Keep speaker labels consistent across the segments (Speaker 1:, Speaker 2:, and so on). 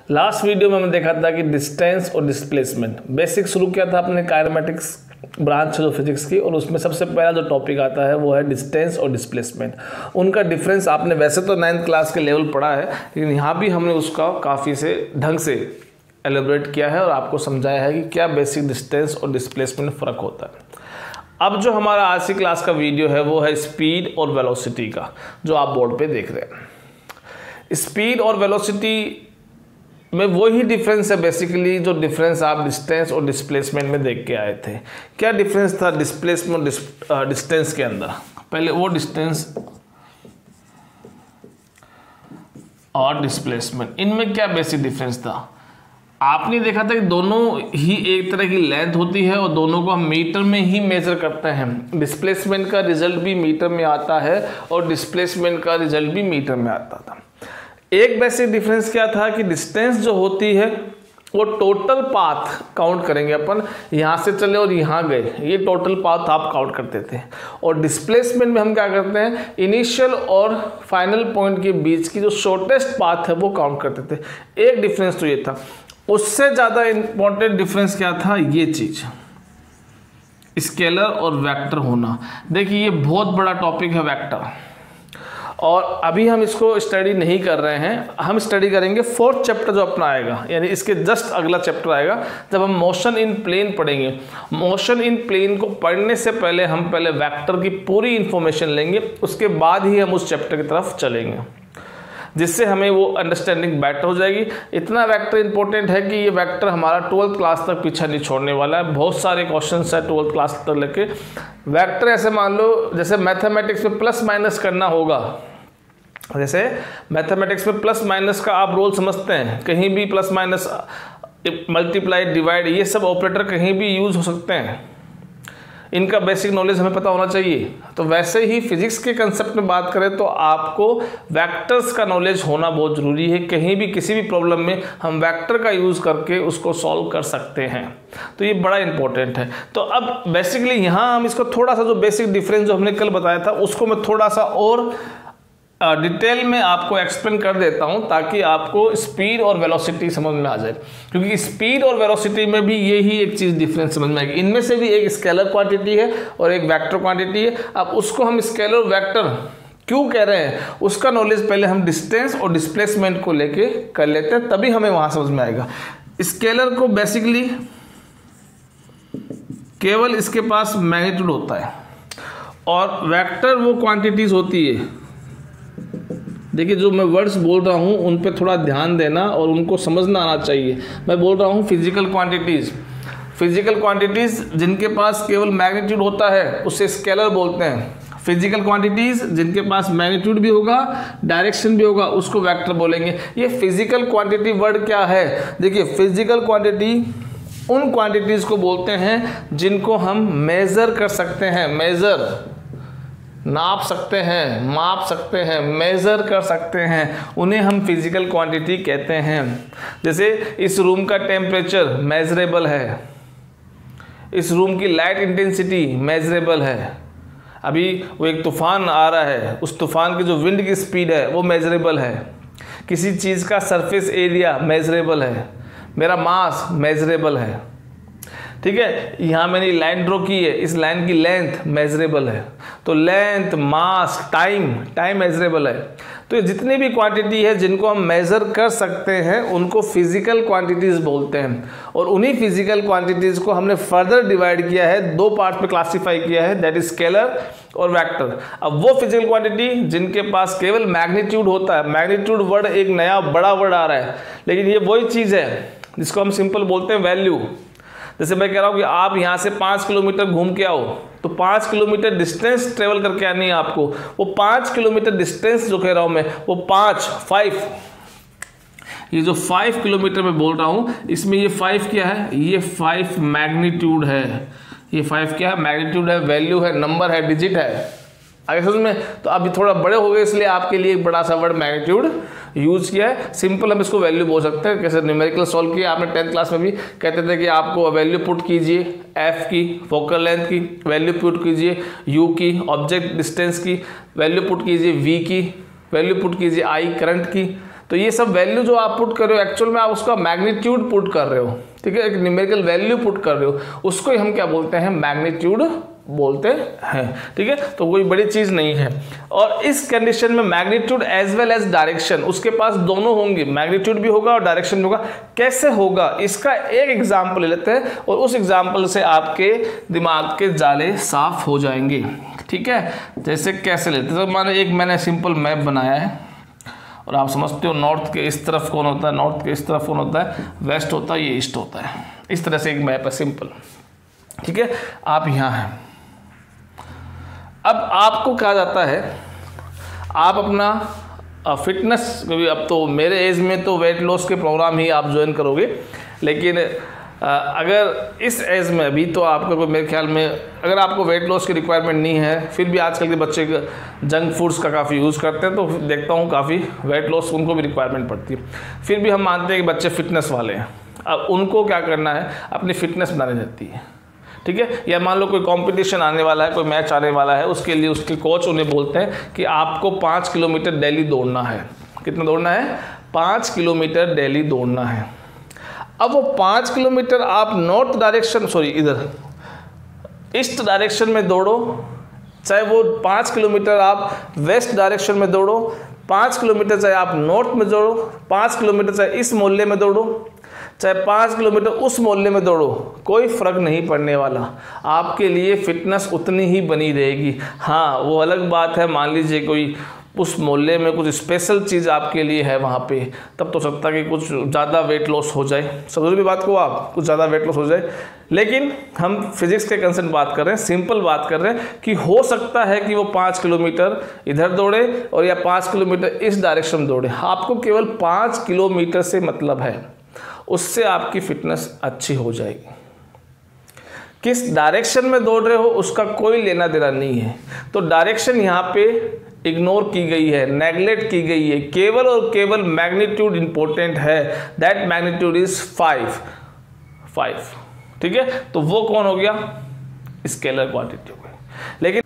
Speaker 1: Last video में हमने देखा था कि डिस्टेंस और डिस्प्लेसमेंट बेसिक शुरू किया था अपने काइनेमेटिक्स ब्रांच जो फिजिक्स की, और उसमें सबसे पहला जो टॉपिक आता है वो है डिस्टेंस और डिस्प्लेसमेंट। उनका डिफरेंस आपने वैसे तो 9th क्लास के लेवल पढ़ा है, लेकिन यहाँ भी हमने उसका काफ़ी से ढंग से एलिब्रेट किया है और आपको समझाया है कि क्या बेसिक डिस्टेंस और डिस्प्लेसमेंट में फ़र्क होता है। अब जो हमारा आज की क्लास का वीडियो है वो है स्पीड और वेलोसिटी का, जो आप बोर्ड पे देख रहे हैं। स्पीड और वेलोसिटी में वही डिफरेंस है बेसिकली जो डिफरेंस आप डिस्टेंस और डिस्प्लेसमेंट में देख के आए थे। क्या डिफरेंस था डिस्प्लेसमेंट और डिस्टेंस के अंदर? पहले वो डिस्टेंस और डिस्प्लेसमेंट, इनमें क्या बेसिक डिफरेंस था? आपने देखा था कि दोनों ही एक तरह की लेंथ होती है और दोनों को हम मीटर में ही मेजर करते हैं। डिस्प्लेसमेंट का रिजल्ट भी मीटर में आता है और डिस्प्लेसमेंट का रिजल्ट भी मीटर में आता था। एक बेसिक डिफरेंस क्या था कि डिस्टेंस जो होती है वो टोटल पाथ काउंट करेंगे अपन, यहाँ से चले और यहाँ गए, ये टोटल पाथ आप काउंट करते थे। और डिस्प्लेसमेंट में हम क्या करते हैं, इनिशियल और फाइनल पॉइंट के बीच की जो शॉर्टेस्ट पाथ है वो काउंट करते थे। एक डिफरेंस तो ये था। उससे ज़्यादा इंपॉर्टेंट डिफरेंस क्या था, ये चीज़ स्केलर और वेक्टर होना। देखिए ये बहुत बड़ा टॉपिक है वेक्टर, और अभी हम इसको स्टडी नहीं कर रहे हैं। हम स्टडी करेंगे 4th चैप्टर जो अपना आएगा, यानी इसके जस्ट अगला चैप्टर आएगा जब हम मोशन इन प्लेन पढ़ेंगे। मोशन इन प्लेन को पढ़ने से पहले हम पहले वेक्टर की पूरी इंफॉर्मेशन लेंगे, उसके बाद ही हम उस चैप्टर की तरफ चलेंगे, जिससे हमें वो अंडरस्टैंडिंग बेटर हो जाएगी। इतना वेक्टर इंपॉर्टेंट है कि ये वेक्टर हमारा 12th क्लास तक पीछा नहीं छोड़ने वाला है। बहुत सारे क्वेश्चंस है 12th क्लास तक लेके। वेक्टर ऐसे मान लो जैसे मैथमेटिक्स में प्लस माइनस करना होगा, जैसे मैथमेटिक्स में प्लस माइनस का आप रोल समझते हैं, कहीं भी प्लस माइनस, मल्टीप्लाई, डिवाइड, ये सब ऑपरेटर कहीं भी यूज हो सकते हैं। इनका बेसिक नॉलेज हमें पता होना चाहिए। तो वैसे ही फिजिक्स के कंसेप्ट में बात करें तो आपको वेक्टर्स का नॉलेज होना बहुत ज़रूरी है। कहीं भी किसी भी प्रॉब्लम में हम वेक्टर का यूज़ करके उसको सॉल्व कर सकते हैं, तो ये बड़ा इंपॉर्टेंट है। तो अब बेसिकली यहाँ हम इसको थोड़ा सा जो बेसिक डिफरेंस जो हमने कल बताया था उसको मैं थोड़ा सा और डिटेल में आपको एक्सप्लेन कर देता हूं, ताकि आपको स्पीड और वेलोसिटी समझ में आ जाए। क्योंकि स्पीड और वेलोसिटी में भी यही एक चीज़ डिफरेंस समझ में आएगी। इनमें से भी एक स्केलर क्वांटिटी है और एक वेक्टर क्वांटिटी है। अब उसको हम स्केलर और वेक्टर क्यों कह रहे हैं, उसका नॉलेज पहले हम डिस्टेंस और डिस्प्लेसमेंट को लेके कर लेते हैं, तभी हमें वहां समझ में आएगा। स्केलर को बेसिकली केवल इसके पास मैग्नीट्यूड होता है, और वेक्टर वो क्वांटिटीज होती है। देखिए जो मैं वर्ड्स बोल रहा हूँ उन पे थोड़ा ध्यान देना और उनको समझना आना चाहिए। मैं बोल रहा हूँ फिजिकल क्वांटिटीज़। फिजिकल क्वांटिटीज़ जिनके पास केवल मैग्नीट्यूड होता है उसे स्केलर बोलते हैं। फिजिकल क्वांटिटीज़ जिनके पास मैग्नीट्यूड भी होगा, डायरेक्शन भी होगा, उसको वेक्टर बोलेंगे। ये फिजिकल क्वांटिटी वर्ड क्या है? देखिए फिजिकल क्वांटिटी उन क्वांटिटीज़ को बोलते हैं जिनको हम मेज़र कर सकते हैं। मेज़र, नाप सकते हैं, माप सकते हैं, मेज़र कर सकते हैं, उन्हें हम फिजिकल क्वांटिटी कहते हैं। जैसे इस रूम का टेम्परेचर मेजरेबल है, इस रूम की लाइट इंटेंसिटी मेजरेबल है। अभी वो एक तूफान आ रहा है, उस तूफान की जो विंड की स्पीड है वो मेजरेबल है। किसी चीज़ का सरफेस एरिया मेजरेबल है, मेरा मास मेजरेबल है। ठीक है, यहाँ मैंने लाइन ड्रॉ की है, इस लाइन की लेंथ मेजरेबल है। तो लेंथ, मास, टाइम मेजरेबल है। तो ये जितनी भी क्वांटिटी है जिनको हम मेज़र कर सकते हैं उनको फिजिकल क्वांटिटीज़ बोलते हैं। और उन्हीं फिजिकल क्वांटिटीज़ को हमने फर्दर डिवाइड किया है, 2 पार्ट में क्लासीफाई किया है, दैट इज स्केलर और वेक्टर। अब वो फिजिकल क्वांटिटी जिनके पास केवल मैग्नीट्यूड होता है, मैग्नीट्यूड वर्ड एक नया बड़ा वर्ड आ रहा है, लेकिन ये वही चीज़ है जिसको हम सिंपल बोलते हैं वैल्यू। जैसे मैं कह रहा हूँ कि आप यहाँ से 5 किलोमीटर घूम के आओ, तो 5 किलोमीटर डिस्टेंस ट्रेवल करके आनी है आपको। वो 5 किलोमीटर डिस्टेंस जो कह रहा हूँ मैं, वो 5 ये जो 5 किलोमीटर मैं बोल रहा हूँ, इसमें ये 5 क्या है, ये 5 मैग्नीट्यूड है। ये 5 क्या है, मैग्नीट्यूड है, वैल्यू है, नंबर है, डिजिट है। आगे समझ में? तो अभी थोड़ा बड़े हो गए इसलिए आपके लिए एक बड़ा सा वर्ड मैग्नीट्यूड यूज किया है। सिंपल हम इसको वैल्यू बोल सकते हैं। कैसे न्यूमेरिकल सॉल्व किया आपने 10th क्लास में भी, कहते थे कि आपको वैल्यू पुट कीजिए एफ की, फोकल लेंथ की वैल्यू पुट कीजिए, यू की, ऑब्जेक्ट डिस्टेंस की वैल्यू पुट कीजिए, वी की वैल्यू पुट कीजिए, आई करंट की तो ये सब वैल्यू जो आप पुट कर रहे हो एक्चुअल में आप उसका मैग्नीट्यूड पुट कर रहे हो, ठीक है, एक न्यूमेरिकल वैल्यू पुट कर रहे हो, उसको ही हम क्या बोलते हैं, मैग्नीट्यूड बोलते हैं, ठीक है। तो कोई बड़ी चीज नहीं है। और इस कंडीशन में magnitude as well as direction, उसके पास दोनों होंगे, मैग्नीट्यूड भी होगा और डायरेक्शन भी होगा। कैसे होगा, इसका एक एग्जाम्पल ले लेते हैं और उस एग्जाम्पल से आपके दिमाग के जाले साफ हो जाएंगे, ठीक है। जैसे कैसे लेते हैं, तो माने एक मैंने सिंपल मैप बनाया है और आप समझते हो नॉर्थ के इस तरफ कौन होता है, नॉर्थ के इस तरफ कौन होता है, वेस्ट होता है, ये ईस्ट होता है। इस तरह से एक मैप है सिंपल, ठीक है। आप यहाँ हैं, अब आपको कहा जाता है आप अपना फिटनेस, क्योंकि अब तो मेरे एज में तो वेट लॉस के प्रोग्राम ही आप ज्वाइन करोगे, लेकिन अगर इस एज में अभी तो आपको मेरे ख्याल में अगर आपको वेट लॉस की रिक्वायरमेंट नहीं है, फिर भी आजकल के बच्चे जंक फूड्स का काफ़ी यूज़ करते हैं, तो देखता हूँ काफ़ी वेट लॉस उनको भी रिक्वायरमेंट पड़ती है। फिर भी हम मानते हैं कि बच्चे फिटनेस वाले हैं, अब उनको क्या करना है, अपनी फिटनेस बनानी रहती है, ठीक है। या मान लो कोई कंपटीशन आने वाला है, कोई मैच आने वाला है, उसके लिए उसके कोच उन्हें बोलते हैं कि आपको 5 किलोमीटर डेली दौड़ना है। कितना दौड़ना है, 5 किलोमीटर डेली दौड़ना है। अब वो 5 किलोमीटर आप नॉर्थ डायरेक्शन, सॉरी इधर ईस्ट डायरेक्शन में दौड़ो, चाहे वो 5 किलोमीटर आप वेस्ट डायरेक्शन में दौड़ो, 5 किलोमीटर चाहे आप नॉर्थ में दौड़ो, 5 किलोमीटर चाहे इस मोहल्ले में दौड़ो, चाहे 5 किलोमीटर उस मोहल्ले में दौड़ो, कोई फ़र्क नहीं पड़ने वाला, आपके लिए फिटनेस उतनी ही बनी रहेगी। हाँ, वो अलग बात है, मान लीजिए कोई उस मोहल्ले में कुछ स्पेशल चीज़ आपके लिए है वहाँ पे, तब तो सकता है कि कुछ ज़्यादा वेट लॉस हो जाए, समझ भी बात को आप, कुछ ज़्यादा वेट लॉस हो जाए। लेकिन हम फिजिक्स के कंसेप्ट बात कर रहे हैं, सिंपल बात कर रहे हैं कि हो सकता है कि वो 5 किलोमीटर इधर दौड़े और या 5 किलोमीटर इस डायरेक्शन में दौड़े। आपको केवल 5 किलोमीटर से मतलब है, उससे आपकी फिटनेस अच्छी हो जाएगी। किस डायरेक्शन में दौड़ रहे हो उसका कोई लेना देना नहीं है। तो डायरेक्शन यहाँ पे इग्नोर की गई है, नेगलेक्ट की गई है, केवल और केवल मैग्नीट्यूड इंपॉर्टेंट है। दैट मैग्नीट्यूड इज 5, ठीक है। तो वो कौन हो गया, स्केलर क्वांटिटी हो गई। लेकिन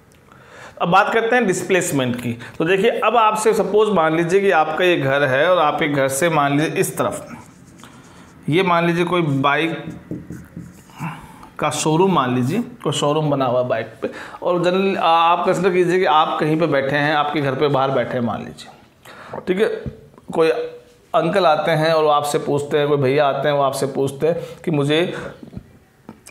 Speaker 1: अब बात करते हैं डिस्प्लेसमेंट की। तो देखिए, अब आपसे सपोज मान लीजिए कि आपका ये घर है और आप एक घर से मान लीजिए इस तरफ, ये मान लीजिए कोई बाइक का शोरूम, मान लीजिए कोई शोरूम बना हुआ बाइक पे, और जनरली आप कंसिडर कीजिए कि आप कहीं पे बैठे हैं, आपके घर पे बाहर बैठे हैं मान लीजिए, ठीक है। कोई अंकल आते हैं और आपसे पूछते हैं, कोई भैया आते हैं वो आपसे पूछते हैं कि मुझे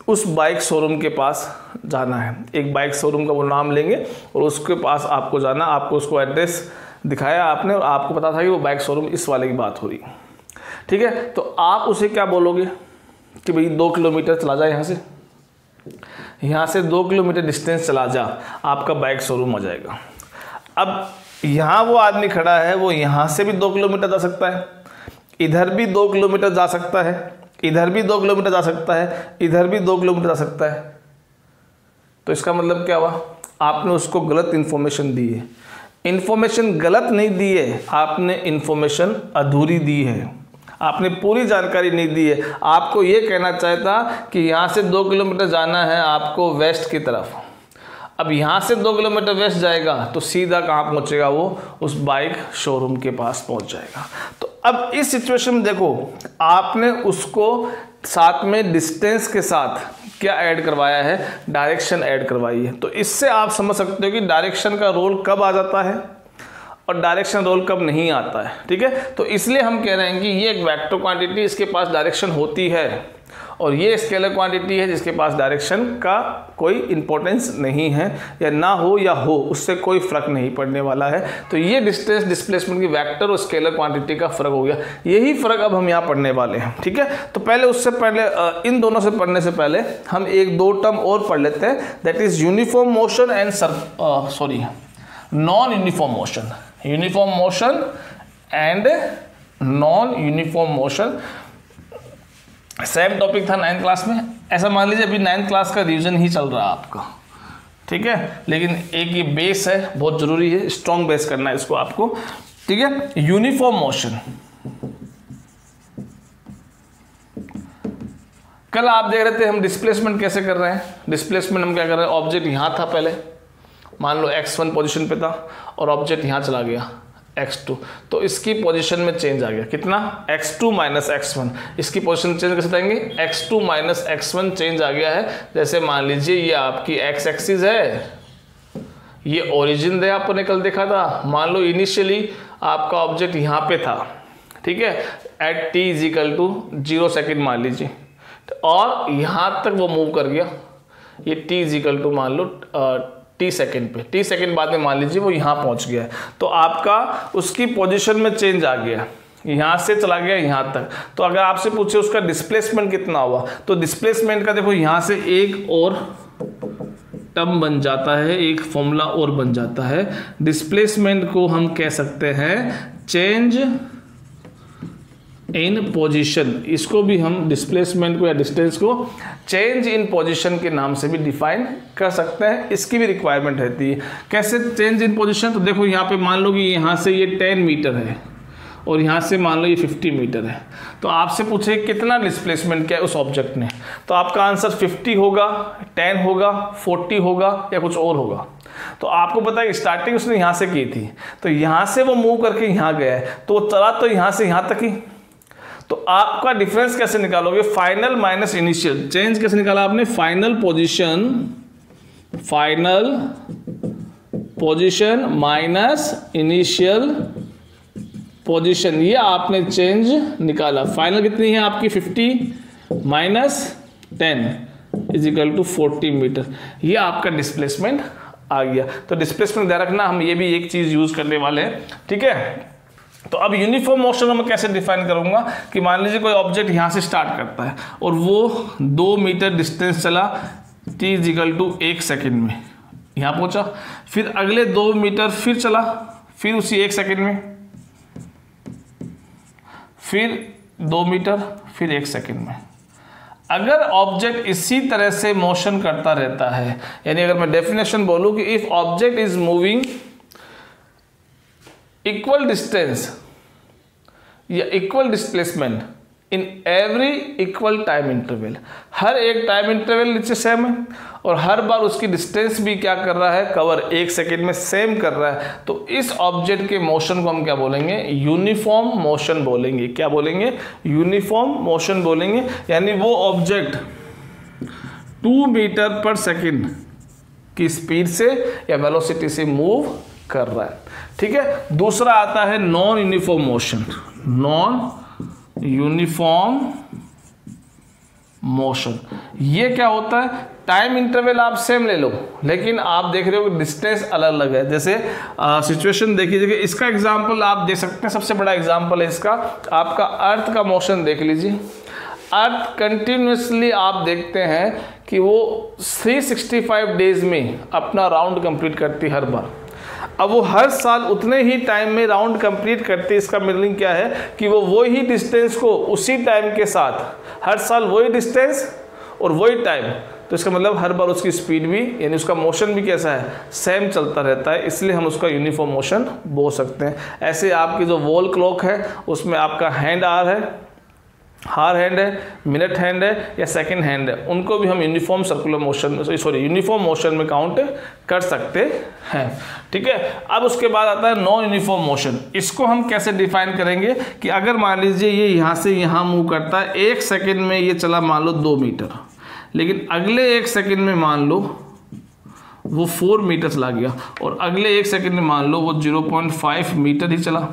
Speaker 1: उस बाइक शोरूम के पास जाना है। एक बाइक शोरूम का वो नाम लेंगे और उसके पास आपको जाना, आपको उसको एड्रेस दिखाया आपने और आपको पता था कि वो बाइक शोरूम इस वाले की बात हो रही है, ठीक है। तो आप उसे क्या बोलोगे कि भाई 2 किलोमीटर चला जा, यहाँ से 2 किलोमीटर डिस्टेंस चला जा, आपका बाइक शोरूम हो जाएगा। अब यहाँ वो आदमी खड़ा है, वो यहाँ से भी 2 किलोमीटर जा सकता है, इधर भी 2 किलोमीटर जा सकता है, इधर भी 2 किलोमीटर जा सकता है, इधर भी 2 किलोमीटर जा सकता है। तो इसका मतलब क्या हुआ, आपने उसको गलत इन्फॉर्मेशन दी है। इन्फॉर्मेशन गलत नहीं दी है, आपने इन्फॉर्मेशन अधूरी दी है, आपने पूरी जानकारी नहीं दी है। आपको ये कहना चाहता कि यहाँ से 2 किलोमीटर जाना है आपको वेस्ट की तरफ। अब यहाँ से 2 किलोमीटर वेस्ट जाएगा तो सीधा कहाँ पहुँचेगा, वो उस बाइक शोरूम के पास पहुँच जाएगा। तो अब इस सिचुएशन में देखो, आपने उसको साथ में डिस्टेंस के साथ क्या ऐड करवाया है, डायरेक्शन ऐड करवाई है। तो इससे आप समझ सकते हो कि डायरेक्शन का रोल कब आ जाता है और डायरेक्शन रोल कब नहीं आता है, ठीक है। तो इसलिए हम कह रहे हैं कि ये एक वेक्टर क्वांटिटी, इसके पास डायरेक्शन होती है, और ये स्केलर क्वांटिटी है जिसके पास डायरेक्शन का कोई इंपॉर्टेंस नहीं है, या ना हो या हो उससे कोई फर्क नहीं पड़ने वाला है। तो ये डिस्टेंस डिस्प्लेसमेंट की वेक्टर और स्केलर क्वांटिटी का फर्क हो गया। यही फर्क अब हम यहाँ पढ़ने वाले हैं, ठीक है। तो पहले उससे पहले इन दोनों से पढ़ने से पहले हम 1-2 टर्म और पढ़ लेते हैं, that is uniform motion and non uniform motion. Uniform motion and non uniform motion same topic था 9th क्लास में। ऐसा मान लीजिए अभी 9th क्लास का रिवीजन ही चल रहा है आपका, ठीक है। लेकिन एक ये बेस है, बहुत जरूरी है, स्ट्रॉन्ग बेस करना है इसको आपको, ठीक है। यूनिफॉर्म मोशन, कल आप देख रहे थे हम डिस्प्लेसमेंट कैसे कर रहे हैं। डिस्प्लेसमेंट हम क्या कर रहे हैं, ऑब्जेक्ट यहाँ था पहले, मान लो x1 पोजीशन पे था और ऑब्जेक्ट यहाँ चला गया, x2, तो इसकी पोजीशन में चेंज आ गया कितना, x2 माइनस x1। इसकी पोजीशन चेंज कैसे बताएंगे, x2 माइनस x1 चेंज आ गया है। जैसे मान लीजिए ये आपकी x एक्सिस है, ये ओरिजिन है, आपने कल देखा था। मान लो इनिशियली आपका ऑब्जेक्ट यहाँ पे था, ठीक है, at t is equal to 0 second मान लीजिए, और यहाँ तक वो मूव कर गया, ये t इजिकल टू मान लो t सेकेंड पे, t सेकेंड बाद में मान लीजिए वो यहाँ पहुँच गया है, तो आपका उसकी पोजीशन में चेंज आ गया, यहाँ से चला गया यहाँ तक। तो अगर आपसे पूछे उसका डिस्प्लेसमेंट कितना हुआ, तो डिस्प्लेसमेंट का देखो यहाँ से एक और टर्म बन जाता है, एक फॉर्मूला और बन जाता है। डिस्प्लेसमेंट को हम कह सकते हैं चेंज इन पोजीशन। इसको भी हम डिस्प्लेसमेंट को या डिस्टेंस को चेंज इन पोजीशन के नाम से भी डिफाइन कर सकते हैं। इसकी भी रिक्वायरमेंट रहती है। कैसे चेंज इन पोजीशन, तो देखो यहाँ पे मान लो कि यहाँ से ये 10 मीटर है और यहाँ से मान लो ये 50 मीटर है, तो आपसे पूछे कितना डिस्प्लेसमेंट किया है उस ऑब्जेक्ट ने, तो आपका आंसर 50 होगा, 10 होगा, 40 होगा या कुछ और होगा। तो आपको पता है स्टार्टिंग उसने यहाँ से की थी, तो यहाँ से वो मूव करके यहाँ गया है, तो वो चला तो यहाँ से यहाँ तक ही। तो आपका डिफरेंस कैसे निकालोगे, फाइनल माइनस इनिशियल। चेंज कैसे निकाला आपने, final position minus initial position, ये आपने चेंज निकाला। फाइनल कितनी है आपकी 50 माइनस 10 इजिकल टू 40 मीटर, ये आपका डिस्प्लेसमेंट आ गया। तो डिस्प्लेसमेंट ध्यान रखना, हम ये भी एक चीज यूज करने वाले हैं, ठीक है। तो अब यूनिफॉर्म मोशन मैं कैसे डिफाइन करूंगा कि मान लीजिए कोई ऑब्जेक्ट यहाँ से स्टार्ट करता है और वो 2 मीटर डिस्टेंस चला t इजिकल टू 1 सेकेंड में, यहाँ पहुंचा, फिर अगले 2 मीटर फिर चला, फिर उसी 1 सेकेंड में, फिर 2 मीटर, फिर 1 सेकेंड में। अगर ऑब्जेक्ट इसी तरह से मोशन करता रहता है, यानी अगर मैं डेफिनेशन बोलूं कि if object is moving equal distance या equal displacement in every equal time interval, हर एक टाइम इंटरवल नीचे सेम है और हर बार उसकी डिस्टेंस भी क्या कर रहा है, कवर 1 सेकेंड में सेम कर रहा है, तो इस ऑब्जेक्ट के मोशन को हम क्या बोलेंगे, यूनिफॉर्म मोशन बोलेंगे। क्या बोलेंगे, यूनिफॉर्म मोशन बोलेंगे। यानी वो ऑब्जेक्ट 2 मीटर पर सेकेंड की स्पीड से या वेलोसिटी से मूव कर रहा है, ठीक है। दूसरा आता है non uniform motion. Non uniform motion, ये क्या होता है, टाइम इंटरवल आप सेम ले लो, लेकिन आप देख रहे हो कि डिस्टेंस अलग अलग है। जैसे सिचुएशन देखिए, इसका एग्जांपल आप दे सकते हैं, सबसे बड़ा एग्जांपल है इसका, आपका अर्थ का मोशन देख लीजिए। अर्थ कंटिन्यूसली आप देखते हैं कि वो 365 डेज में अपना राउंड कंप्लीट करती है हर बार। अब वो हर साल उतने ही टाइम में राउंड कंप्लीट करती है, इसका मीनिंग क्या है कि वो वही डिस्टेंस को उसी टाइम के साथ, हर साल वही डिस्टेंस और वही टाइम, तो इसका मतलब हर बार उसकी स्पीड भी यानी उसका मोशन भी कैसा है, सेम चलता रहता है, इसलिए हम उसका यूनिफॉर्म मोशन बोल सकते हैं। ऐसे आपकी जो वॉल क्लॉक है उसमें आपका हैंड आवर है, हार हैंड है, मिनट हैंड है या सेकंड हैंड है, उनको भी हम uniform circular motion uniform motion में काउंट कर सकते हैं, ठीक है। अब उसके बाद आता है नॉन यूनिफॉर्म मोशन। इसको हम कैसे डिफाइन करेंगे कि अगर मान लीजिए ये यहाँ से यहाँ मूव करता है, 1 सेकेंड में ये चला मान लो 2 मीटर, लेकिन अगले 1 सेकेंड में मान लो वो 4 मीटर चला गया और अगले 1 सेकेंड में मान लो वो 0.5 मीटर ही चला।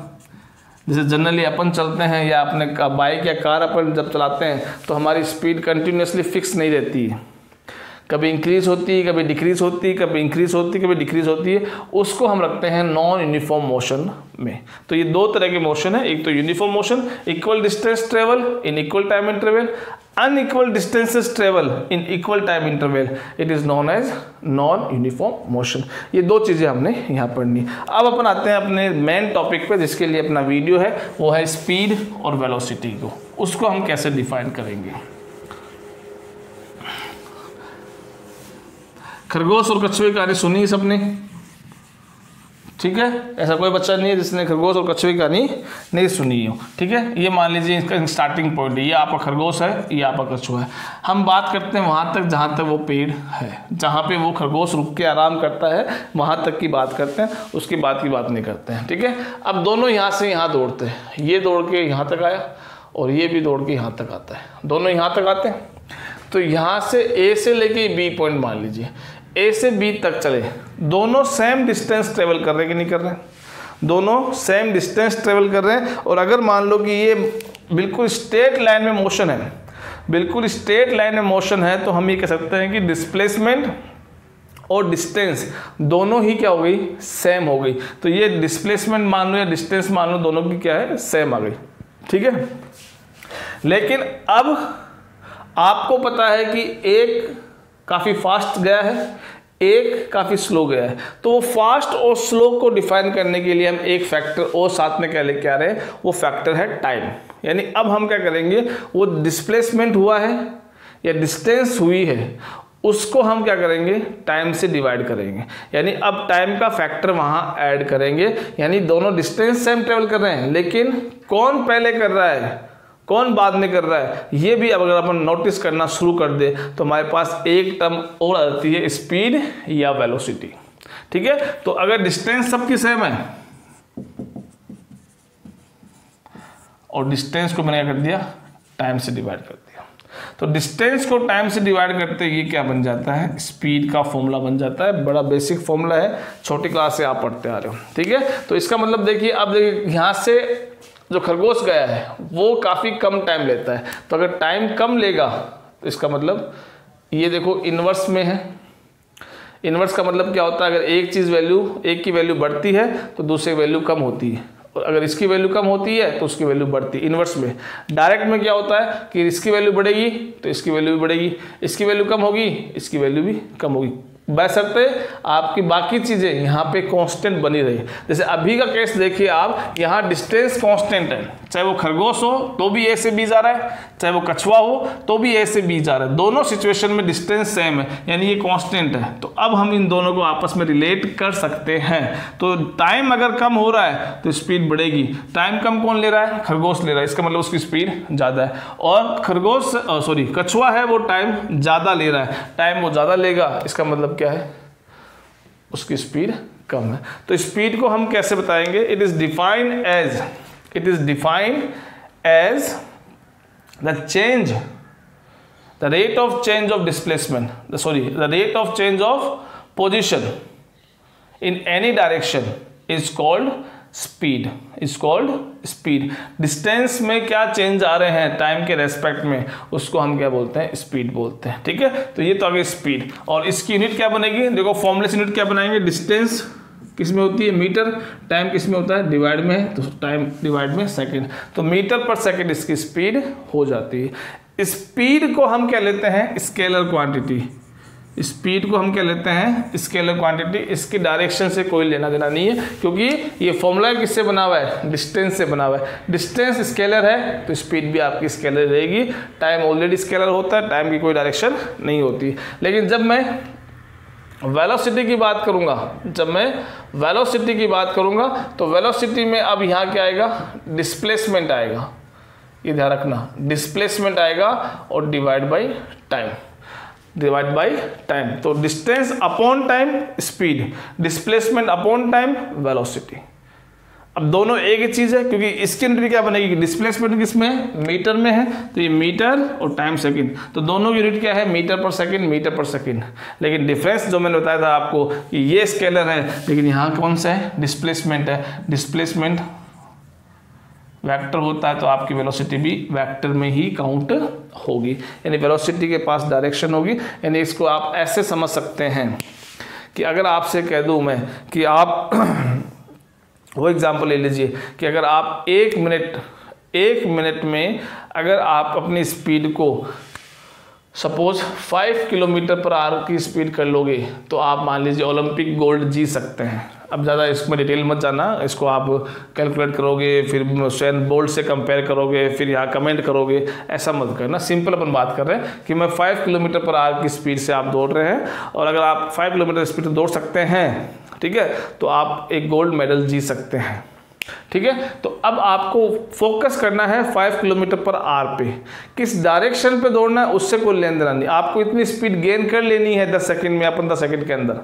Speaker 1: जैसे जनरली अपन चलते हैं या अपने बाइक या कार अपन जब चलाते हैं तो हमारी स्पीड कंटिन्यूसली फिक्स नहीं रहती है, कभी इंक्रीज होती है, कभी डिक्रीज होती है, कभी इंक्रीज होती है, कभी डिक्रीज होती है, उसको हम रखते हैं नॉन यूनिफॉर्म मोशन में। तो ये 2 तरह के मोशन है, एक तो uniform motion, equal distance travel in equal time interval, unequal distances travel in equal time interval, it is known as non uniform motion. ये 2 चीजें हमने यहाँ पढ़नी। अब अपन आते हैं अपने मेन टॉपिक पे, जिसके लिए अपना वीडियो है, वो है स्पीड और वेलोसिटी को, उसको हम कैसे डिफाइन करेंगे। खरगोश और कछुए की कहानी सुनी सबने, ठीक है, ऐसा कोई बच्चा नहीं है जिसने खरगोश और कछुए की कहानी नहीं सुनी हो। ठीक है, ये मान लीजिए इसका स्टार्टिंग पॉइंट है, ये आपका खरगोश है, ये आपका कछुआ है। हम बात करते हैं वहाँ तक जहाँ तक वो पेड़ है, जहाँ पे वो खरगोश रुक के आराम करता है वहाँ तक की बात करते हैं, उसके बाद की बात नहीं करते हैं। ठीक है, अब दोनों यहाँ से यहाँ दौड़ते हैं, ये दौड़ के यहाँ तक आया और ये भी दौड़ के यहाँ तक आता है, दोनों यहाँ तक आते हैं। तो यहाँ से ए से लेके बी पॉइंट मान लीजिए, ए से बी तक चले, दोनों सेम डिस्टेंस ट्रेवल कर रहे हैं कि नहीं कर रहे हैं? दोनों सेम डिस्टेंस ट्रेवल कर रहे हैं। और अगर मान लो कि ये बिल्कुल स्ट्रेट लाइन में मोशन है, बिल्कुल स्ट्रेट लाइन में मोशन है, तो हम ये कह सकते हैं कि डिस्प्लेसमेंट और डिस्टेंस दोनों ही क्या हो गई? सेम हो गई। तो ये डिस्प्लेसमेंट मान लो या डिस्टेंस मान लो, दोनों की क्या है? सेम आ गई। ठीक है, लेकिन अब आपको पता है कि एक काफ़ी फास्ट गया है, एक काफ़ी स्लो गया है, तो वो फास्ट और स्लो को डिफाइन करने के लिए हम एक फैक्टर और साथ में क्या लेके आ रहे हैं? वो फैक्टर है टाइम। यानी अब हम क्या करेंगे, वो डिस्प्लेसमेंट हुआ है या डिस्टेंस हुई है, उसको हम क्या करेंगे? टाइम से डिवाइड करेंगे। यानी अब टाइम का फैक्टर वहाँ ऐड करेंगे। यानी दोनों डिस्टेंस सेम ट्रेवल कर रहे हैं, लेकिन कौन पहले कर रहा है, कौन बाद में कर रहा है, ये भी अब अगर अपन नोटिस करना शुरू कर दे तो हमारे पास एक टर्म और आती है, स्पीड या वेलोसिटी। ठीक है, तो अगर डिस्टेंस सबकी सेम है और डिस्टेंस को मैंने क्या कर दिया? टाइम से डिवाइड कर दिया, तो डिस्टेंस को टाइम से डिवाइड करते ये क्या बन जाता है? स्पीड का फॉर्मूला बन जाता है। बड़ा बेसिक फॉर्मूला है, छोटी क्लास से आप पढ़ते आ रहे हो। ठीक है, तो इसका मतलब देखिए, अब देखिए यहाँ से जो खरगोश गया है वो काफ़ी कम टाइम लेता है, तो अगर टाइम कम लेगा तो इसका मतलब ये देखो इन्वर्स में है। इन्वर्स का मतलब क्या होता है? अगर एक चीज़ वैल्यू, एक की वैल्यू बढ़ती है तो दूसरी वैल्यू कम होती है, और अगर इसकी वैल्यू कम होती है तो उसकी वैल्यू बढ़ती है। इन्वर्स में, डायरेक्ट में क्या होता है कि इसकी वैल्यू बढ़ेगी तो इसकी वैल्यू भी बढ़ेगी, इसकी वैल्यू कम होगी, इसकी वैल्यू भी कम होगी, बशर्ते आपकी बाकी चीज़ें यहाँ पे कांस्टेंट बनी रही। जैसे अभी का केस देखिए आप, यहाँ डिस्टेंस कांस्टेंट है, चाहे वो खरगोश हो तो भी ए से बी जा रहा है, चाहे वो कछुआ हो तो भी ए से बी जा रहा है, दोनों सिचुएशन में डिस्टेंस सेम है, यानी ये कांस्टेंट है। तो अब हम इन दोनों को आपस में रिलेट कर सकते हैं। तो टाइम अगर कम हो रहा है तो स्पीड बढ़ेगी। टाइम कम कौन ले रहा है? खरगोश ले रहा है, इसका मतलब उसकी स्पीड ज़्यादा है। और खरगोश कछुआ है वो टाइम ज़्यादा ले रहा है, टाइम वो ज़्यादा लेगा, इसका मतलब क्या है? उसकी स्पीड कम है। तो स्पीड को हम कैसे बताएंगे? It is defined as the change, the rate of change of displacement, the rate of change of position in any direction is called speed, is called speed. Distance में क्या चेंज आ रहे हैं टाइम के respect में, उसको हम क्या बोलते हैं? स्पीड बोलते हैं। ठीक है, तो ये तो आगे स्पीड, और इसकी यूनिट क्या बनेगी? देखो फॉर्मूले से यूनिट क्या बनाएंगे? डिस्टेंस किस में होती है? मीटर। टाइम किस में होता है? डिवाइड में, तो टाइम डिवाइड में सेकंड, तो मीटर पर सेकंड इसकी स्पीड हो जाती है। स्पीड को हम क्या लेते हैं? Scalar quantity. स्पीड को हम क्या लेते हैं? Scalar quantity. इसकी डायरेक्शन से कोई लेना देना नहीं है, क्योंकि ये फॉर्मूला किससे बना हुआ है? डिस्टेंस से बना हुआ है। डिस्टेंस स्केलर है तो स्पीड भी आपकी स्केलर रहेगी। टाइम ऑलरेडी स्केलर होता है, टाइम की कोई डायरेक्शन नहीं होती। लेकिन जब मैं वेलोसिटी की बात करूंगा, तो वेलोसिटी में अब यहाँ क्या आएगा? डिस्प्लेसमेंट आएगा, ये ध्यान रखना, डिस्प्लेसमेंट आएगा और divide by time, divide by time. तो distance upon time speed, displacement upon time velocity. अब दोनों एक ही चीज़ है, क्योंकि इसकी यूनिट क्या बनेगी? डिस्प्लेसमेंट किसमें? मीटर में है, तो ये मीटर और टाइम सेकंड, तो दोनों की यूनिट क्या है? मीटर पर सेकंड। लेकिन डिफरेंस जो मैंने बताया था आपको कि ये स्केलर है, लेकिन यहाँ कौन सा है? डिस्प्लेसमेंट है। डिस्प्लेसमेंट वेक्टर होता है तो आपकी वेलोसिटी भी वेक्टर में ही काउंट होगी, यानी वेलोसिटी के पास डायरेक्शन होगी। यानी इसको आप ऐसे समझ सकते हैं कि अगर आपसे कह दूं मैं कि आप वो एग्जांपल ले लीजिए कि अगर आप एक मिनट में अगर आप अपनी स्पीड को सपोज 5 किलोमीटर पर आवर की स्पीड कर लोगे तो आप मान लीजिए ओलंपिक गोल्ड जीत सकते हैं। अब ज़्यादा इसमें डिटेल मत जाना, इसको आप कैलकुलेट करोगे, फिर उसेन बोल्ट से कंपेयर करोगे, फिर यहाँ कमेंट करोगे, ऐसा मत करना। सिंपल अपन बात कर रहे हैं कि मैं 5 किलोमीटर पर आवर की स्पीड से आप दौड़ रहे हैं, और अगर आप 5 किलोमीटर स्पीड से दौड़ सकते हैं ठीक है, तो आप एक गोल्ड मेडल जीत सकते हैं। ठीक है, तो अब आपको फोकस करना है 5 किलोमीटर पर आवर पे, किस डायरेक्शन पे दौड़ना है उससे कोई लेन देना नहीं, आपको इतनी स्पीड गेन कर लेनी है 10 सेकंड में या 15 सेकंड के अंदर।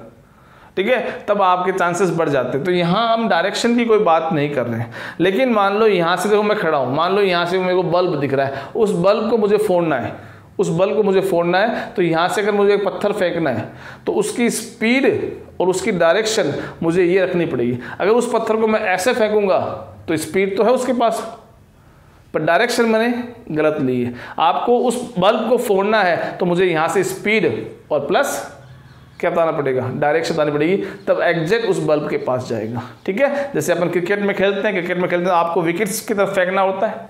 Speaker 1: ठीक है, तब आपके चांसेस बढ़ जाते हैं। तो यहाँ हम डायरेक्शन की कोई बात नहीं कर रहे हैं, लेकिन मान लो यहाँ से देखो मैं खड़ा हूँ, मान लो यहाँ से मेरे को बल्ब दिख रहा है, उस बल्ब को मुझे फोड़ना है, उस बल्ब को मुझे फोड़ना है, तो यहाँ से अगर मुझे एक पत्थर फेंकना है तो उसकी स्पीड और उसकी डायरेक्शन मुझे ये रखनी पड़ेगी। अगर उस पत्थर को मैं ऐसे फेंकूंगा तो स्पीड तो है उसके पास, पर डायरेक्शन मैंने गलत ली है। आपको उस बल्ब को फोड़ना है तो मुझे यहाँ से स्पीड और प्लस क्या बताना पड़ेगा, डायरेक्शन बतानी पड़ेगी, तब एग्जैक्ट उस बल्ब के पास जाएगा। ठीक है, जैसे अपन क्रिकेट में खेलते हैं, आपको विकेट्स की तरफ फेंकना होता है।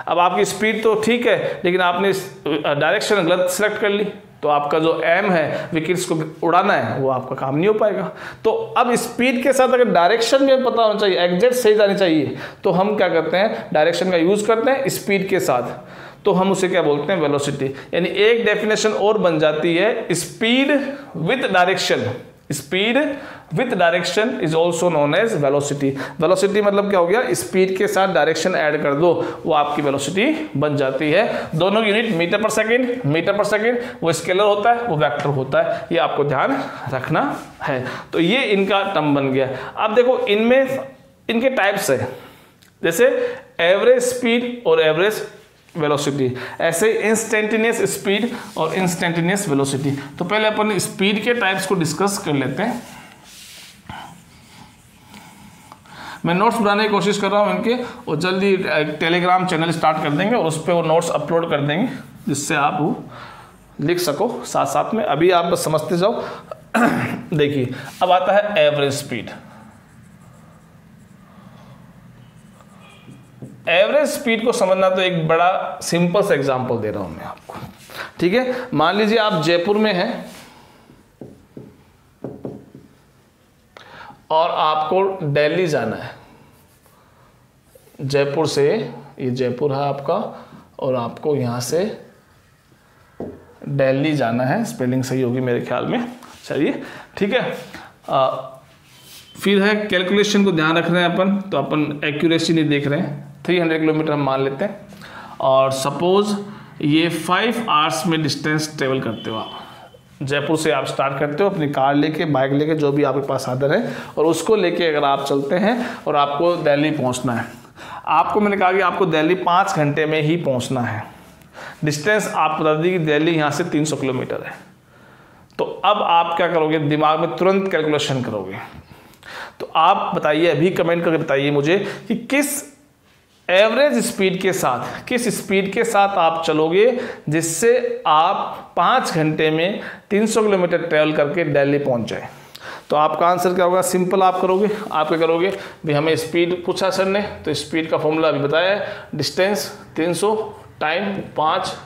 Speaker 1: अब आपकी स्पीड तो ठीक है, लेकिन आपने डायरेक्शन गलत सेलेक्ट कर ली, तो आपका जो एम है विकेट्स को उड़ाना है वो आपका काम नहीं हो पाएगा। तो अब स्पीड के साथ अगर डायरेक्शन भी पता होना चाहिए, एग्जैक्ट सही जानी चाहिए, तो हम क्या करते हैं, डायरेक्शन का यूज करते हैं स्पीड के साथ, तो हम उसे क्या बोलते हैं, वेलोसिटी। यानी एक डेफिनेशन और बन जाती है, speed with direction, speed with direction is also known as velocity. Velocity मतलब क्या हो गया, स्पीड के साथ डायरेक्शन ऐड कर दो, वो आपकी वेलोसिटी बन जाती है। दोनों यूनिट मीटर पर सेकेंड, वो स्केलर होता है, वो वेक्टर होता है, ये आपको ध्यान रखना है। तो ये इनका टर्म बन गया। अब देखो इनमें इनके टाइप्स है, जैसे एवरेज स्पीड और एवरेज वेलोसिटी, ऐसे इंस्टेंटेनियस स्पीड और इंस्टेंटेनियस वेलोसिटी। तो पहले अपन स्पीड के टाइप्स को डिस्कस कर लेते हैं। मैं नोट्स बनाने की कोशिश कर रहा हूँ इनके, और जल्दी टेलीग्राम चैनल स्टार्ट कर देंगे और उस पर वो नोट्स अपलोड कर देंगे, जिससे आप वो लिख सको साथ साथ में। अभी आप बस समझते जाओ। देखिए अब आता है एवरेज स्पीड। एवरेज स्पीड को समझना तो एक बड़ा सिंपल सा एग्जांपल दे रहा हूं मैं आपको। ठीक है, मान लीजिए आप जयपुर में हैं और आपको दिल्ली जाना है। जयपुर से, ये जयपुर है आपका, और आपको यहां से दिल्ली जाना है। स्पेलिंग सही होगी मेरे ख्याल में, चलिए ठीक है। फिर है कैलकुलेशन को ध्यान रख रहे हैं अपन, तो अपन एक्यूरेसी नहीं देख रहे हैं। 300 किलोमीटर हम मान लेते हैं, और सपोज ये 5 आवर्स में डिस्टेंस ट्रेवल करते हो आप। जयपुर से आप स्टार्ट करते हो अपनी कार लेके, बाइक लेके, जो भी आपके पास साधन है, और उसको लेके अगर आप चलते हैं और आपको दिल्ली पहुंचना है। आपको मैंने कहा कि आपको दिल्ली 5 घंटे में ही पहुंचना है। डिस्टेंस आप बता दी कि दिल्ली यहाँ से 300 किलोमीटर है। तो अब आप क्या करोगे, दिमाग में तुरंत कैलकुलेशन करोगे। तो आप बताइए, अभी कमेंट करके बताइए मुझे कि किस एवरेज स्पीड के साथ, किस स्पीड के साथ आप चलोगे जिससे आप 5 घंटे में 300 किलोमीटर ट्रेवल करके दिल्ली पहुंच जाए। तो आपका आंसर क्या होगा, सिंपल आप करोगे। आप क्या करोगे भाई, हमें स्पीड पूछा सर ने, तो स्पीड का फॉर्मूला अभी बताया है, डिस्टेंस 300 टाइम 5,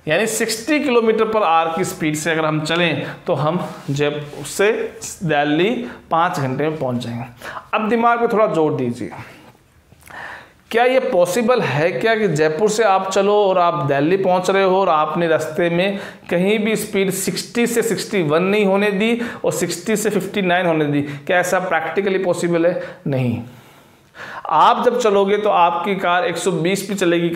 Speaker 1: यानी 60 किलोमीटर पर आवर की स्पीड से अगर हम चलें तो हम जयपुर से दिल्ली 5 घंटे में पहुंच जाएंगे। अब दिमाग में थोड़ा जोर दीजिए, क्या ये पॉसिबल है क्या कि जयपुर से आप चलो और आप दिल्ली पहुंच रहे हो और आपने रास्ते में कहीं भी स्पीड 60 से 61 नहीं होने दी और 60 से 59 होने दी? क्या ऐसा प्रैक्टिकली पॉसिबल है? नहीं। आप जब चलोगे तो आपकी कार 120 पे चलेगी,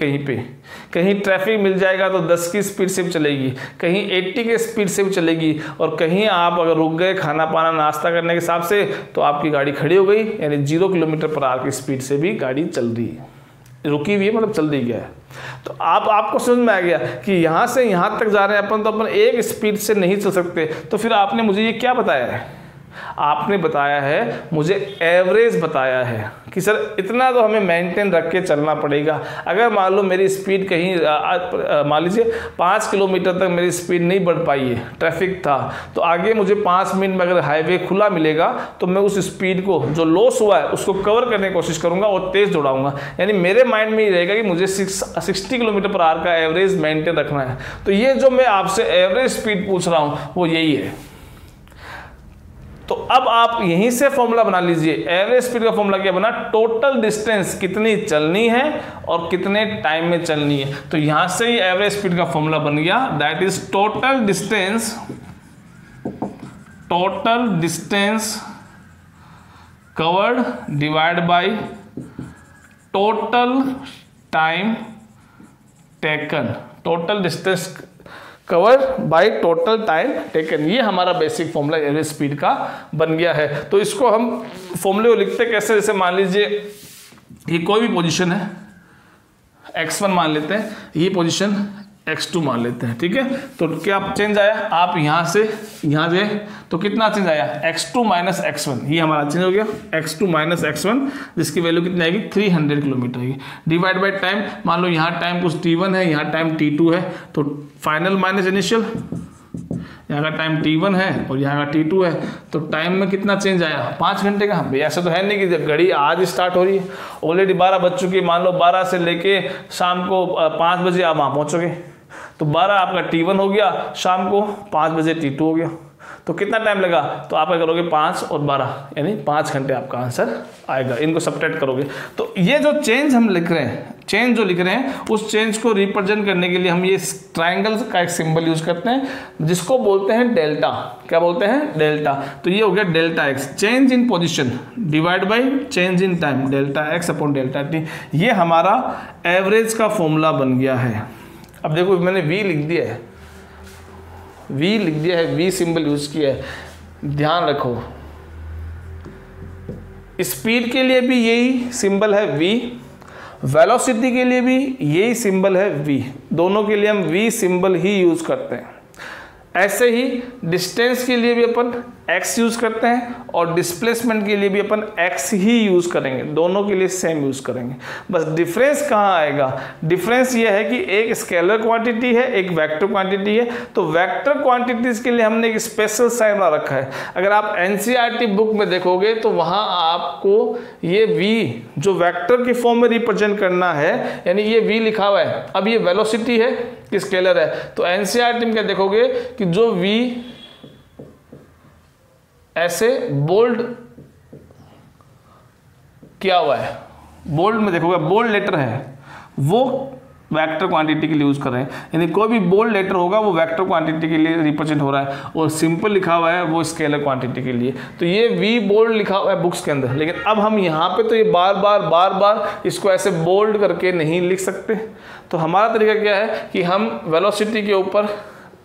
Speaker 1: कहीं ट्रैफिक मिल जाएगा तो 10 की स्पीड से भी चलेगी, कहीं 80 के स्पीड से भी चलेगी, और कहीं आप अगर रुक गए खाना पाना नाश्ता करने के हिसाब से तो आपकी गाड़ी खड़ी हो गई, यानी 0 किलोमीटर पर आवर की स्पीड से भी गाड़ी चल रही है, रुकी हुई है, मतलब चल रही है। तो आपको समझ में आ गया कि यहाँ से यहाँ तक जा रहे हैं अपन, तो अपन एक स्पीड से नहीं चल सकते। तो फिर आपने मुझे ये क्या बताया है? आपने बताया है, मुझे एवरेज बताया है कि सर इतना तो हमें मेंटेन रख के चलना पड़ेगा। अगर मान लो मेरी स्पीड कहीं मान लीजिए 5 किलोमीटर तक मेरी स्पीड नहीं बढ़ पाई है, ट्रैफिक था, तो आगे मुझे 5 मिनट में अगर हाईवे खुला मिलेगा तो मैं उस स्पीड को जो लॉस हुआ है उसको कवर करने की कोशिश करूंगा और तेज दौड़ाऊंगा। यानी मेरे माइंड में ये रहेगा कि मुझे 60 किलोमीटर पर आवर का एवरेज मेंटेन रखना है। तो ये जो मैं आपसे एवरेज स्पीड पूछ रहा हूँ वो यही है। तो अब आप यहीं से फॉर्मूला बना लीजिए। एवरेज स्पीड का फॉर्मूला क्या बना? टोटल डिस्टेंस कितनी चलनी है और कितने टाइम में चलनी है। तो यहां से ही एवरेज स्पीड का फॉर्मूला बन गया, that is total distance total distance covered divide by total time taken, total distance cover by total time taken. ये हमारा बेसिक फॉर्मूला एवरेज स्पीड का बन गया है। तो इसको हम फॉर्मूले को लिखते कैसे, जैसे मान लीजिए ये कोई भी पोजीशन है, x1 मान लेते हैं, ये पोजीशन x2 मान लेते हैं, ठीक है। तो क्या चेंज आया, आप यहाँ से यहाँ गए तो कितना चेंज आया, x2 माइनस x1, ये हमारा चेंज हो गया x2 माइनस x1, जिसकी वैल्यू कितनी आएगी 300 किलोमीटर की। डिवाइड बाय टाइम, मान लो यहाँ टाइम कुछ t1 है, यहाँ टाइम t2 है, तो फाइनल माइनस इनिशियल, यहाँ का टाइम t1 है और यहाँ का t2 है, तो टाइम में कितना चेंज आया 5 घंटे का। भाई ऐसा तो है नहीं कि घड़ी आज स्टार्ट हो रही है, ऑलरेडी 12 बज चुकी है, मान लो 12 से लेके शाम को 5 बजे आप वहाँ पहुँचोगे, तो 12 आपका t1 हो गया, शाम को 5 बजे t2 हो गया, तो कितना टाइम लगा, तो आप क्या करोगे 5 और 12 यानी 5 घंटे आपका आंसर आएगा। इनको सब्ट्रैक्ट करोगे तो ये जो चेंज हम लिख रहे हैं, चेंज जो लिख रहे हैं, उस चेंज को रिप्रेजेंट करने के लिए हम ये ट्रायंगल का एक सिंबल यूज करते हैं जिसको बोलते हैं डेल्टा। क्या बोलते हैं, डेल्टा। तो ये हो गया delta x, change in position divide by change in time, delta x upon delta T. ये हमारा एवरेज का फॉर्मूला बन गया है। अब देखो मैंने v लिख दिया है, v लिख दिया है, v सिंबल यूज किया है। ध्यान रखो स्पीड के लिए भी यही सिंबल है v, वेलोसिटी के लिए भी यही सिंबल है v, दोनों के लिए हम v सिंबल ही यूज करते हैं। ऐसे ही डिस्टेंस के लिए भी अपन x यूज करते हैं और डिस्प्लेसमेंट के लिए भी अपन x ही यूज करेंगे, दोनों के लिए सेम यूज करेंगे। बस डिफरेंस कहाँ आएगा, डिफरेंस ये है कि एक स्केलर क्वांटिटी है, एक वेक्टर क्वांटिटी है। तो वेक्टर क्वांटिटीज के लिए हमने एक स्पेशल साइन बना रखा है। अगर आप एनसीईआरटी बुक में देखोगे तो वहाँ आपको ये v जो वेक्टर की फॉर्म में रिप्रेजेंट करना है, यानी ये v लिखा हुआ है। अब ये वेलोसिटी है कि स्केलर है, तो एनसीईआरटी में क्या देखोगे कि जो v ऐसे बोल्ड किया हुआ है, बोल्ड में देखोगे बोल्ड लेटर है, वो वेक्टर क्वांटिटी के लिए यूज कर रहे हैं। यानी कोई भी बोल्ड लेटर होगा वो वेक्टर क्वांटिटी के लिए रिप्रेजेंट हो रहा है, और सिंपल लिखा हुआ है वो स्केलर क्वांटिटी के लिए। तो ये v बोल्ड लिखा हुआ है बुक्स के अंदर, लेकिन अब हम यहाँ पे तो ये बार बार इसको ऐसे बोल्ड करके नहीं लिख सकते। तो हमारा तरीका क्या है कि हम वेलोसिटी के ऊपर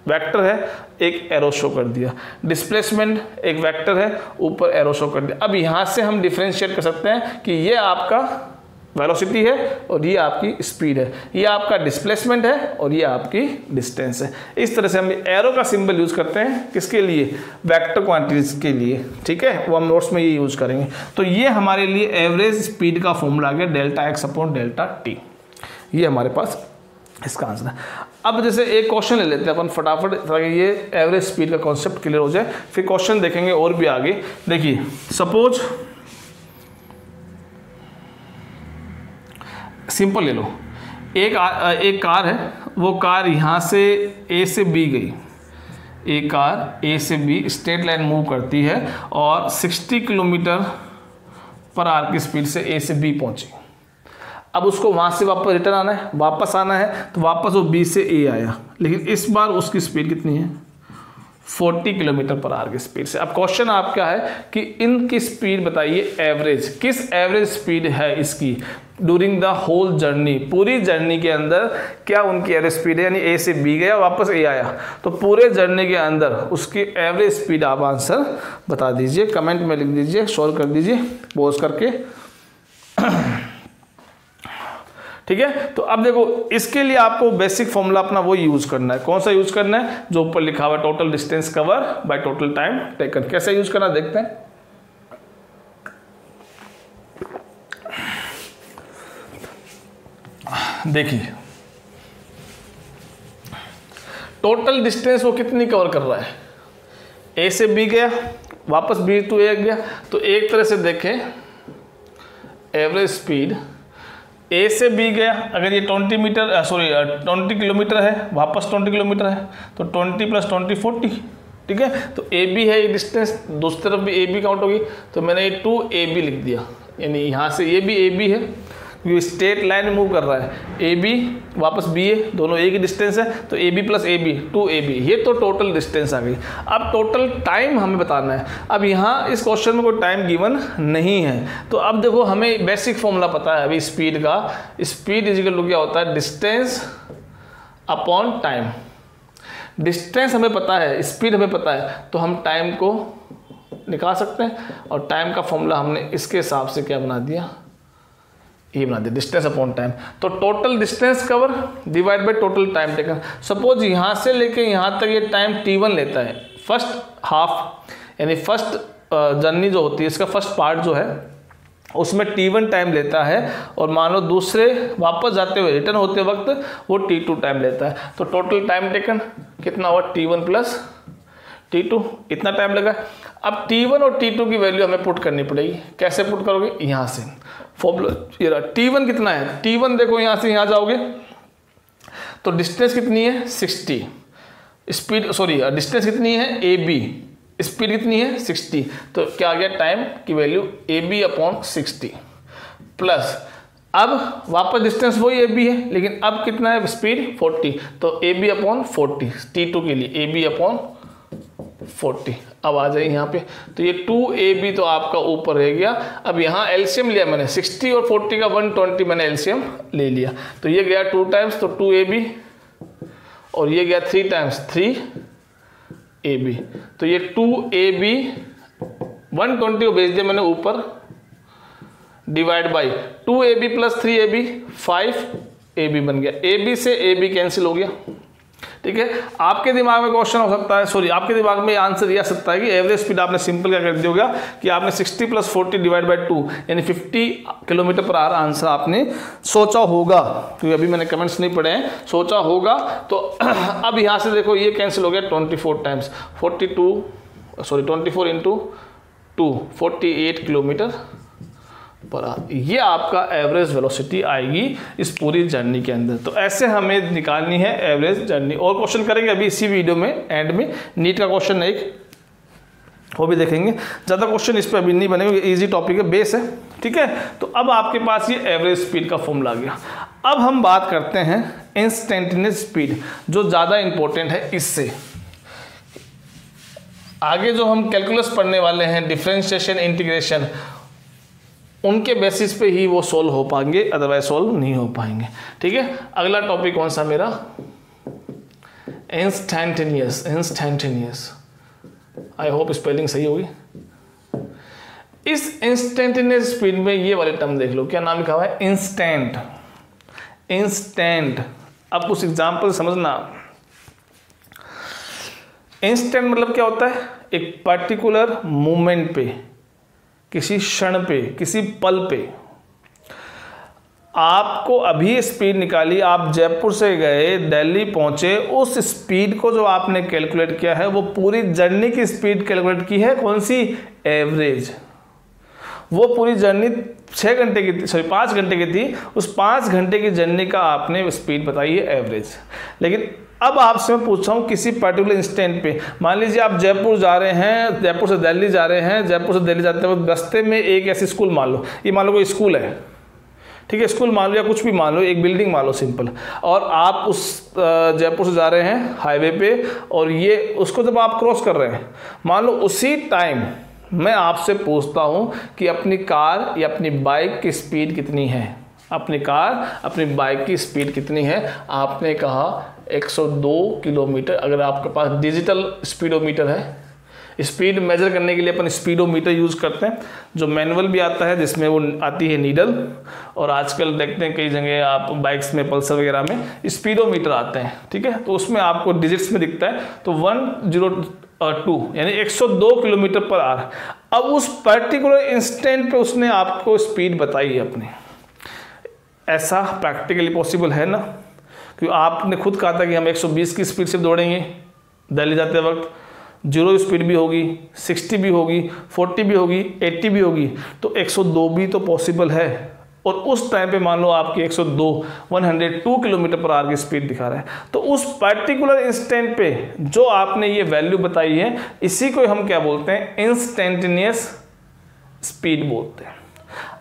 Speaker 1: वेक्टर है, एक एरो शो कर दिया, डिस्प्लेसमेंट एक वेक्टर है, ऊपर एरो शो कर दिया। अब यहाँ से हम डिफरेंशिएट कर सकते हैं कि ये आपका वेलोसिटी है और ये आपकी स्पीड है, ये आपका डिस्प्लेसमेंट है और ये आपकी डिस्टेंस है। इस तरह से हम एरो का सिंबल यूज करते हैं, किसके लिए, वेक्टर क्वांटिटीज के लिए, ठीक है। वो हम नोट्स में ये यूज करेंगे। तो ये हमारे लिए एवरेज स्पीड का फॉर्मूला आ गया, delta x upon delta T. ये हमारे पास इसका आंसर है। अब जैसे एक क्वेश्चन ले लेते हैं अपन फटाफट, ताकि ये एवरेज स्पीड का कॉन्सेप्ट क्लियर हो जाए, फिर क्वेश्चन देखेंगे और भी आगे। देखिए सपोज सिंपल ले लो, एक कार है, वो कार यहाँ से ए से बी गई, एक कार ए से बी स्ट्रेट लाइन मूव करती है और 60 किलोमीटर पर आवर की स्पीड से ए से बी पहुँची। अब उसको वहाँ से वापस रिटर्न आना है, वापस आना है, तो वापस वो बी से ए आया, लेकिन इस बार उसकी स्पीड कितनी है, 40 किलोमीटर पर आवर की स्पीड से। अब क्वेश्चन आपका है कि इनकी स्पीड बताइए एवरेज, किस एवरेज स्पीड है इसकी ड्यूरिंग द होल जर्नी, पूरी जर्नी के अंदर क्या उनकी एवरेज स्पीड है। यानी ए से बी गया वापस ए आया, तो पूरे जर्नी के अंदर उसकी एवरेज स्पीड आप आंसर बता दीजिए, कमेंट में लिख दीजिए, सॉल्व कर दीजिए पॉज करके, ठीक है। तो अब देखो इसके लिए आपको बेसिक फॉर्मूला अपना वो यूज करना है। कौन सा यूज करना है, जो ऊपर लिखा हुआ है total distance cover by total time taken. कैसे यूज करना देखते हैं। देखिए टोटल डिस्टेंस वो कितनी कवर कर रहा है, ए से बी गया वापस बी टू ए गया, तो एक तरह से देखें एवरेज स्पीड ए से बी गया, अगर ये 20 किलोमीटर है, वापस 20 किलोमीटर है, तो 20 + 20 40, ठीक है। तो ए बी है ये डिस्टेंस, दूसरी तरफ भी ए बी काउंट होगी, तो मैंने ये 2 AB लिख दिया, यानी यहाँ से ये भी ए बी है, क्योंकि स्ट्रेट लाइन में मूव कर रहा है, ए बी वापस बी ए, दोनों एक ही डिस्टेंस है, तो A B plus A B 2ab, ये तो टोटल डिस्टेंस आ गई। अब टोटल टाइम हमें बताना है। अब यहाँ इस क्वेश्चन में कोई टाइम गिवन नहीं है, तो अब देखो हमें बेसिक फॉर्मूला पता है अभी स्पीड का। स्पीड इजिकल टू क्या होता है, डिस्टेंस अपॉन टाइम। डिस्टेंस हमें पता है, स्पीड हमें पता है, तो हम टाइम को निकाल सकते हैं, और टाइम का फॉर्मूला हमने इसके हिसाब से क्या बना दिया, ये बना दिया, डिस्टेंस अपॉन टाइम। तो total distance cover divide by total time taken. Suppose यहाँ से लेके यहाँ तक ये टाइम t1 लेता है, फर्स्ट हाफ यानी फर्स्ट जर्नी जो होती है, इसका फर्स्ट पार्ट जो है उसमें t1 टाइम लेता है, और मान लो दूसरे वापस जाते हुए रिटर्न होते वक्त वो t2 टाइम लेता है। तो टोटल टाइम टेकन कितना हुआ, t1 प्लस t2, इतना टाइम लगा। अब t1 और t2 की वैल्यू हमें पुट करनी पड़ेगी। कैसे पुट करोगे, यहाँ से फॉर्मूला ये रहा, t1 कितना है, t1 देखो यहाँ से यहाँ जाओगे तो डिस्टेंस कितनी है 60, स्पीड सॉरी डिस्टेंस कितनी है ab, स्पीड कितनी है 60, तो क्या आ गया टाइम की वैल्यू ab अपॉन 60 प्लस, अब वापस डिस्टेंस वही ab है, लेकिन अब कितना है स्पीड 40, तो ab अपॉन 40 t2 के लिए ab अपॉन 40। अब आ जाए यहाँ पे, तो ये 2ab तो आपका ऊपर रह गया। अब यहाँ एलसीएम लिया मैंने 60 और 40 का 120 मैंने एलसीएम ले लिया, तो ये गया 2 टाइम्स तो 2ab, और ये गया 3 टाइम्स 3ab, तो ये 2ab 120 को भेज दिया मैंने ऊपर, divide by 2ab plus 3ab 5ab बन गया, ab से ab कैंसिल हो गया। ठीक है, आपके दिमाग में क्वेश्चन हो सकता है, सॉरी आपके दिमाग में आंसर ये आ सकता है कि एवरेज स्पीड आपने सिंपल क्या कर दिया कि आपने 60 प्लस 40 डिवाइड बाई 2 यानी 50 किलोमीटर पर आवर आंसर आपने सोचा होगा, क्योंकि अभी मैंने कमेंट्स नहीं पढ़े हैं, सोचा होगा। तो अब यहाँ से देखो ये कैंसिल हो गया 24 times 24 into 2 48 kilometre per hour, ये आपका एवरेज वेलोसिटी आएगी इस पूरी जर्नी के अंदर। तो ऐसे हमें निकालनी है एवरेज जर्नी, और क्वेश्चन करेंगे अभी इसी वीडियो में एंड में, नीट का क्वेश्चन एक वो भी देखेंगे, ज़्यादा क्वेश्चन इस पर अभी नहीं बनेगा, इजी टॉपिक है, बेस है। ठीक है, तो अब आपके पास ये एवरेज स्पीड का फॉर्मूला आ गया। अब हम बात करते हैं इंस्टेंटेनियस स्पीड, जो ज़्यादा इंपॉर्टेंट है। इससे आगे जो हम कैलकुलस पढ़ने वाले हैं, डिफरेंशिएशन, इंटीग्रेशन, उनके बेसिस पे ही वो सोल्व हो पाएंगे, अदरवाइज सोल्व नहीं हो पाएंगे। ठीक है, अगला टॉपिक कौन सा मेरा, इंस्टेंटेनियस। आई होप स्पेलिंग सही होगी। इस इंस्टेंटेनियस स्पीड में ये वाले टर्म देख लो, क्या नाम लिखा हुआ है, इंस्टेंट। अब कुछ एग्जाम्पल समझना। इंस्टेंट मतलब क्या होता है, एक पर्टिकुलर मोमेंट पे, किसी क्षण पे, किसी पल पे आपको अभी स्पीड निकाली, आप जयपुर से गए दिल्ली पहुंचे, उस स्पीड को जो आपने कैलकुलेट किया है वो पूरी जर्नी की स्पीड कैलकुलेट की है, कौन सी, एवरेज। वो पूरी जर्नी 5 घंटे की थी, उस 5 घंटे की जर्नी का आपने स्पीड बताई है एवरेज। लेकिन अब आपसे मैं पूछ रहा हूँ किसी पर्टिकुलर इंस्टेंट पे, मान लीजिए आप जयपुर जा रहे हैं, जयपुर से दिल्ली जा रहे हैं, जयपुर से दिल्ली जाते वक्त रास्ते में एक ऐसी स्कूल मान लो, ये मान लो कोई स्कूल है, ठीक है, स्कूल मान लो या कुछ भी मान लो, एक बिल्डिंग मान लो सिंपल, और आप उस जयपुर से जा रहे हैं हाईवे पे, और ये उसको जब आप क्रॉस कर रहे हैं, मान लो उसी टाइम मैं आपसे पूछता हूँ कि अपनी कार या अपनी बाइक की स्पीड कितनी है, अपनी कार अपनी बाइक की स्पीड कितनी है, आपने कहा 102 किलोमीटर। अगर आपके पास डिजिटल स्पीडोमीटर है, स्पीड मेजर करने के लिए अपन स्पीडोमीटर यूज़ करते हैं, जो मैनुअल भी आता है जिसमें वो आती है नीडल, और आजकल देखते हैं कई जगह आप बाइक्स में, पल्सर वगैरह में स्पीडोमीटर आते हैं। ठीक है, तो उसमें आपको डिजिट्स में दिखता है, तो 102 यानी 102 किलोमीटर पर आवर। अब उस पर्टिकुलर इंस्टेंट पे उसने आपको स्पीड बताई है अपनी। ऐसा प्रैक्टिकली पॉसिबल है ना, क्योंकि आपने खुद कहा था कि हम 120 की स्पीड से दौड़ेंगे दिल्ली जाते वक्त, 0 स्पीड भी होगी, 60 भी होगी, 40 भी होगी, 80 भी होगी, तो 102 भी तो पॉसिबल है। और उस टाइम पे मान लो आपकी 102 किलोमीटर पर आवर की स्पीड दिखा रहा है, तो उस पर्टिकुलर इंस्टेंट पे जो आपने ये वैल्यू बताई है, इसी को हम क्या बोलते हैं, इंस्टेंटेनियस स्पीड बोलते हैं।